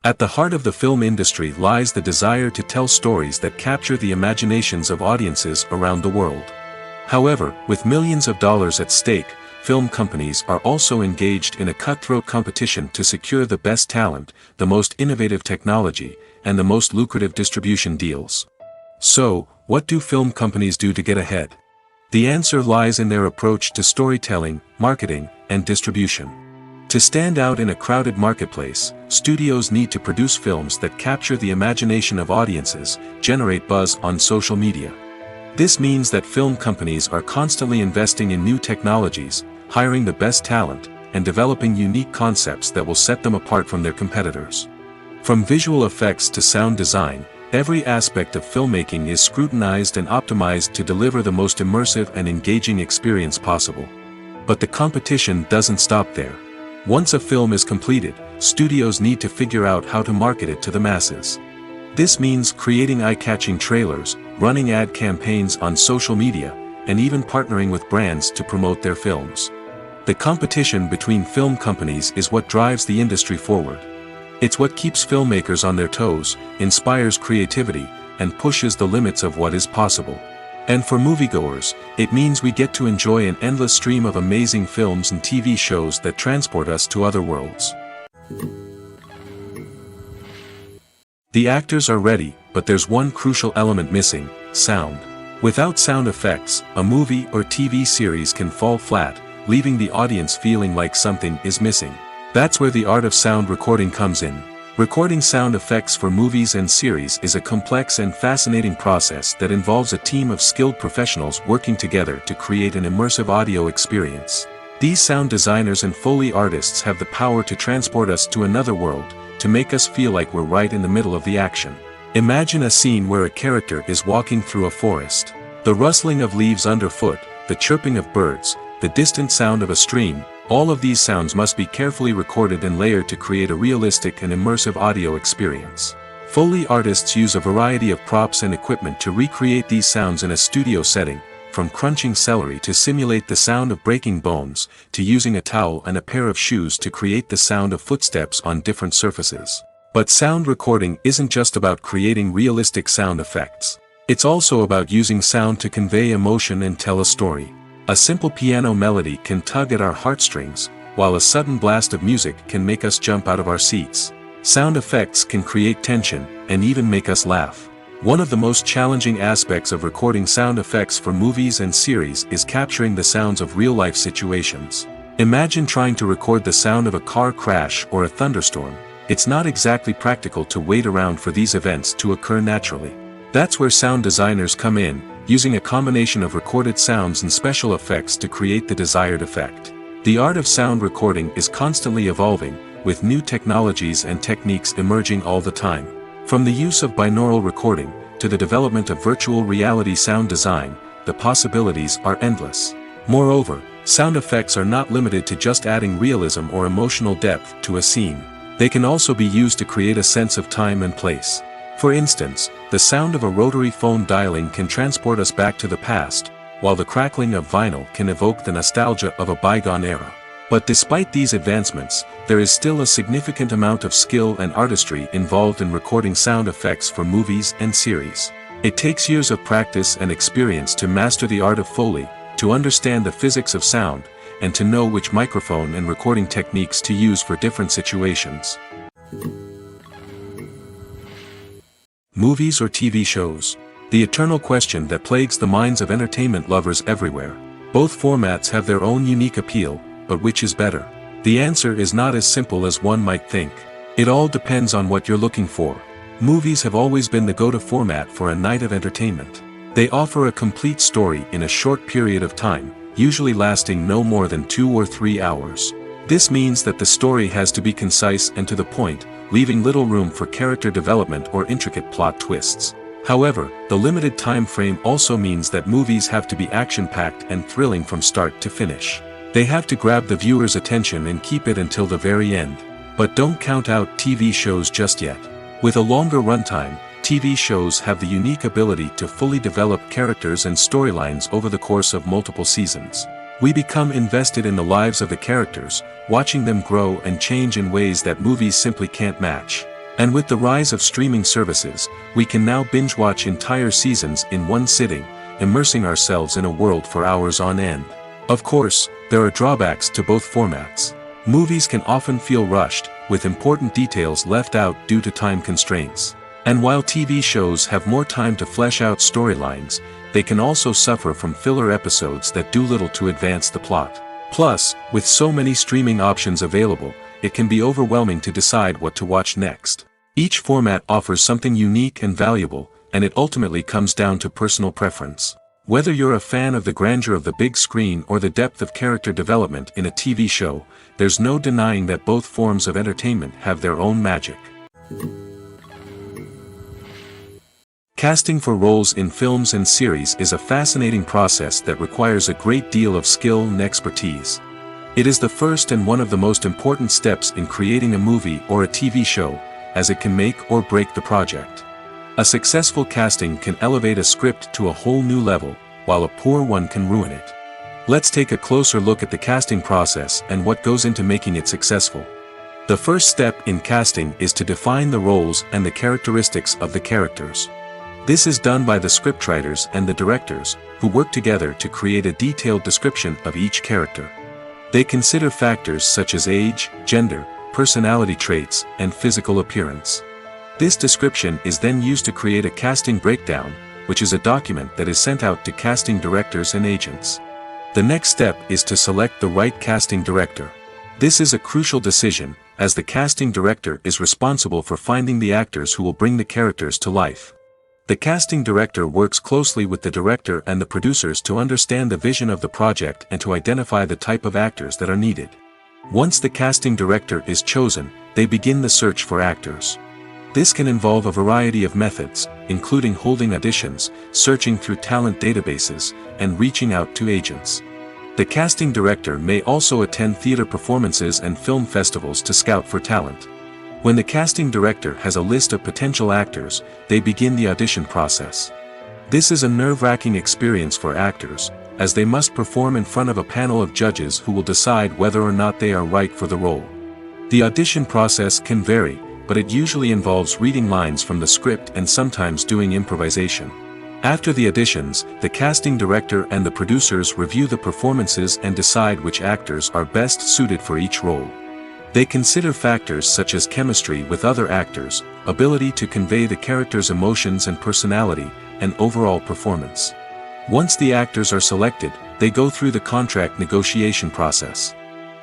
At the heart of the film industry lies the desire to tell stories that capture the imaginations of audiences around the world. However, with millions of dollars at stake, film companies are also engaged in a cutthroat competition to secure the best talent, the most innovative technology, and the most lucrative distribution deals. So, what do film companies do to get ahead? The answer lies in their approach to storytelling, marketing, and distribution. To stand out in a crowded marketplace, studios need to produce films that capture the imagination of audiences, generate buzz on social media. This means that film companies are constantly investing in new technologies, hiring the best talent, and developing unique concepts that will set them apart from their competitors. From visual effects to sound design, every aspect of filmmaking is scrutinized and optimized to deliver the most immersive and engaging experience possible. But the competition doesn't stop there. Once a film is completed, studios need to figure out how to market it to the masses. This means creating eye-catching trailers, running ad campaigns on social media, and even partnering with brands to promote their films. The competition between film companies is what drives the industry forward. It's what keeps filmmakers on their toes, inspires creativity, and pushes the limits of what is possible. And for moviegoers, it means we get to enjoy an endless stream of amazing films and TV shows that transport us to other worlds. The actors are ready, but there's one crucial element missing: sound. Without sound effects, a movie or TV series can fall flat, leaving the audience feeling like something is missing. That's where the art of sound recording comes in. Recording sound effects for movies and series is a complex and fascinating process that involves a team of skilled professionals working together to create an immersive audio experience. These sound designers and Foley artists have the power to transport us to another world, to make us feel like we're right in the middle of the action. Imagine a scene where a character is walking through a forest. The rustling of leaves underfoot, the chirping of birds, the distant sound of a stream, all of these sounds must be carefully recorded and layered to create a realistic and immersive audio experience. Foley artists use a variety of props and equipment to recreate these sounds in a studio setting, from crunching celery to simulate the sound of breaking bones, to using a towel and a pair of shoes to create the sound of footsteps on different surfaces. But sound recording isn't just about creating realistic sound effects. It's also about using sound to convey emotion and tell a story. A simple piano melody can tug at our heartstrings, while a sudden blast of music can make us jump out of our seats. Sound effects can create tension, and even make us laugh. One of the most challenging aspects of recording sound effects for movies and series is capturing the sounds of real-life situations. Imagine trying to record the sound of a car crash or a thunderstorm. It's not exactly practical to wait around for these events to occur naturally. That's where sound designers come in, using a combination of recorded sounds and special effects to create the desired effect. The art of sound recording is constantly evolving, with new technologies and techniques emerging all the time. From the use of binaural recording, to the development of virtual reality sound design, the possibilities are endless. Moreover, sound effects are not limited to just adding realism or emotional depth to a scene. They can also be used to create a sense of time and place. For instance, the sound of a rotary phone dialing can transport us back to the past, while the crackling of vinyl can evoke the nostalgia of a bygone era. But despite these advancements, there is still a significant amount of skill and artistry involved in recording sound effects for movies and series. It takes years of practice and experience to master the art of Foley, to understand the physics of sound, and to know which microphone and recording techniques to use for different situations. Movies or TV shows? The eternal question that plagues the minds of entertainment lovers everywhere. Both formats have their own unique appeal, but which is better? The answer is not as simple as one might think. It all depends on what you're looking for. Movies have always been the go-to format for a night of entertainment. They offer a complete story in a short period of time, usually lasting no more than 2 or 3 hours. This means that the story has to be concise and to the point, leaving little room for character development or intricate plot twists. However, the limited time frame also means that movies have to be action-packed and thrilling from start to finish. They have to grab the viewer's attention and keep it until the very end. But don't count out TV shows just yet. With a longer runtime, TV shows have the unique ability to fully develop characters and storylines over the course of multiple seasons. We become invested in the lives of the characters, watching them grow and change in ways that movies simply can't match. And with the rise of streaming services, we can now binge-watch entire seasons in one sitting, immersing ourselves in a world for hours on end. Of course, there are drawbacks to both formats. Movies can often feel rushed, with important details left out due to time constraints. And while TV shows have more time to flesh out storylines, they can also suffer from filler episodes that do little to advance the plot. Plus, with so many streaming options available, it can be overwhelming to decide what to watch next. Each format offers something unique and valuable, and it ultimately comes down to personal preference. Whether you're a fan of the grandeur of the big screen or the depth of character development in a TV show, there's no denying that both forms of entertainment have their own magic. Casting for roles in films and series is a fascinating process that requires a great deal of skill and expertise. It is the first and one of the most important steps in creating a movie or a TV show, as it can make or break the project. A successful casting can elevate a script to a whole new level, while a poor one can ruin it. Let's take a closer look at the casting process and what goes into making it successful. The first step in casting is to define the roles and the characteristics of the characters. This is done by the scriptwriters and the directors, who work together to create a detailed description of each character. They consider factors such as age, gender, personality traits, and physical appearance. This description is then used to create a casting breakdown, which is a document that is sent out to casting directors and agents. The next step is to select the right casting director. This is a crucial decision, as the casting director is responsible for finding the actors who will bring the characters to life. The casting director works closely with the director and the producers to understand the vision of the project and to identify the type of actors that are needed. Once the casting director is chosen, they begin the search for actors. This can involve a variety of methods, including holding auditions, searching through talent databases, and reaching out to agents. The casting director may also attend theater performances and film festivals to scout for talent. When the casting director has a list of potential actors, they begin the audition process. This is a nerve-wracking experience for actors, as they must perform in front of a panel of judges who will decide whether or not they are right for the role. The audition process can vary, but it usually involves reading lines from the script and sometimes doing improvisation. After the auditions, the casting director and the producers review the performances and decide which actors are best suited for each role. They consider factors such as chemistry with other actors, ability to convey the character's emotions and personality, and overall performance. Once the actors are selected, they go through the contract negotiation process.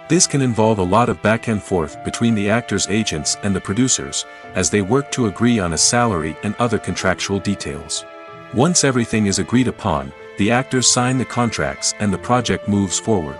This can involve a lot of back and forth between the actors' agents and the producers, as they work to agree on a salary and other contractual details. Once everything is agreed upon, the actors sign the contracts and the project moves forward.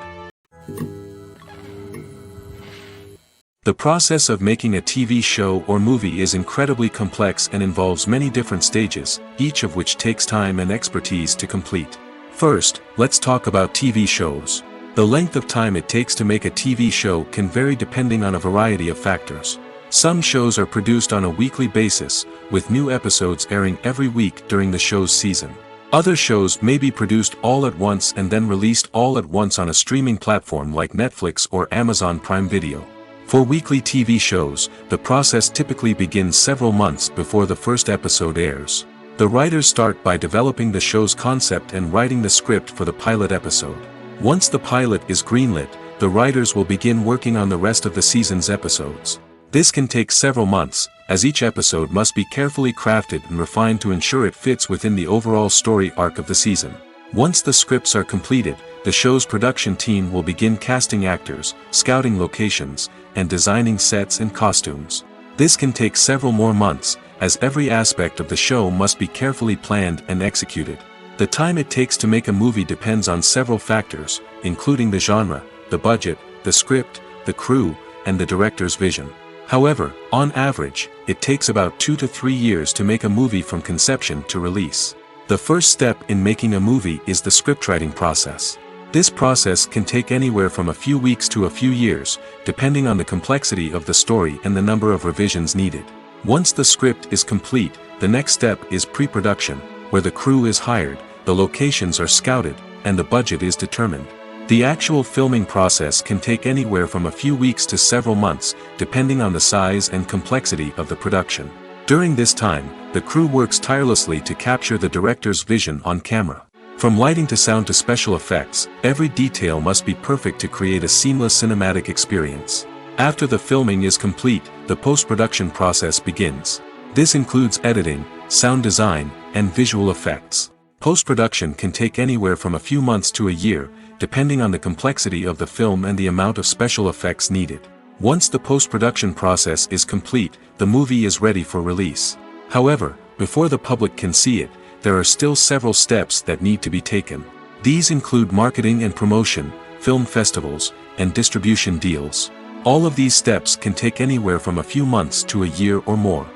The process of making a TV show or movie is incredibly complex and involves many different stages, each of which takes time and expertise to complete. First, let's talk about TV shows. The length of time it takes to make a TV show can vary depending on a variety of factors. Some shows are produced on a weekly basis, with new episodes airing every week during the show's season. Other shows may be produced all at once and then released all at once on a streaming platform like Netflix or Amazon Prime Video. For weekly TV shows, the process typically begins several months before the first episode airs. The writers start by developing the show's concept and writing the script for the pilot episode. Once the pilot is greenlit, the writers will begin working on the rest of the season's episodes. This can take several months, as each episode must be carefully crafted and refined to ensure it fits within the overall story arc of the season. Once the scripts are completed, the show's production team will begin casting actors, scouting locations, and designing sets and costumes. This can take several more months, as every aspect of the show must be carefully planned and executed. The time it takes to make a movie depends on several factors, including the genre, the budget, the script, the crew, and the director's vision. However, on average, it takes about 2 to 3 years to make a movie from conception to release. The first step in making a movie is the scriptwriting process. This process can take anywhere from a few weeks to a few years, depending on the complexity of the story and the number of revisions needed. Once the script is complete, the next step is pre-production, where the crew is hired, the locations are scouted, and the budget is determined. The actual filming process can take anywhere from a few weeks to several months, depending on the size and complexity of the production. During this time, the crew works tirelessly to capture the director's vision on camera. From lighting to sound to special effects, every detail must be perfect to create a seamless cinematic experience. After the filming is complete, the post-production process begins. This includes editing, sound design, and visual effects. Post-production can take anywhere from a few months to a year, depending on the complexity of the film and the amount of special effects needed. Once the post-production process is complete, the movie is ready for release. However, before the public can see it, there are still several steps that need to be taken. These include marketing and promotion, film festivals, and distribution deals. All of these steps can take anywhere from a few months to a year or more.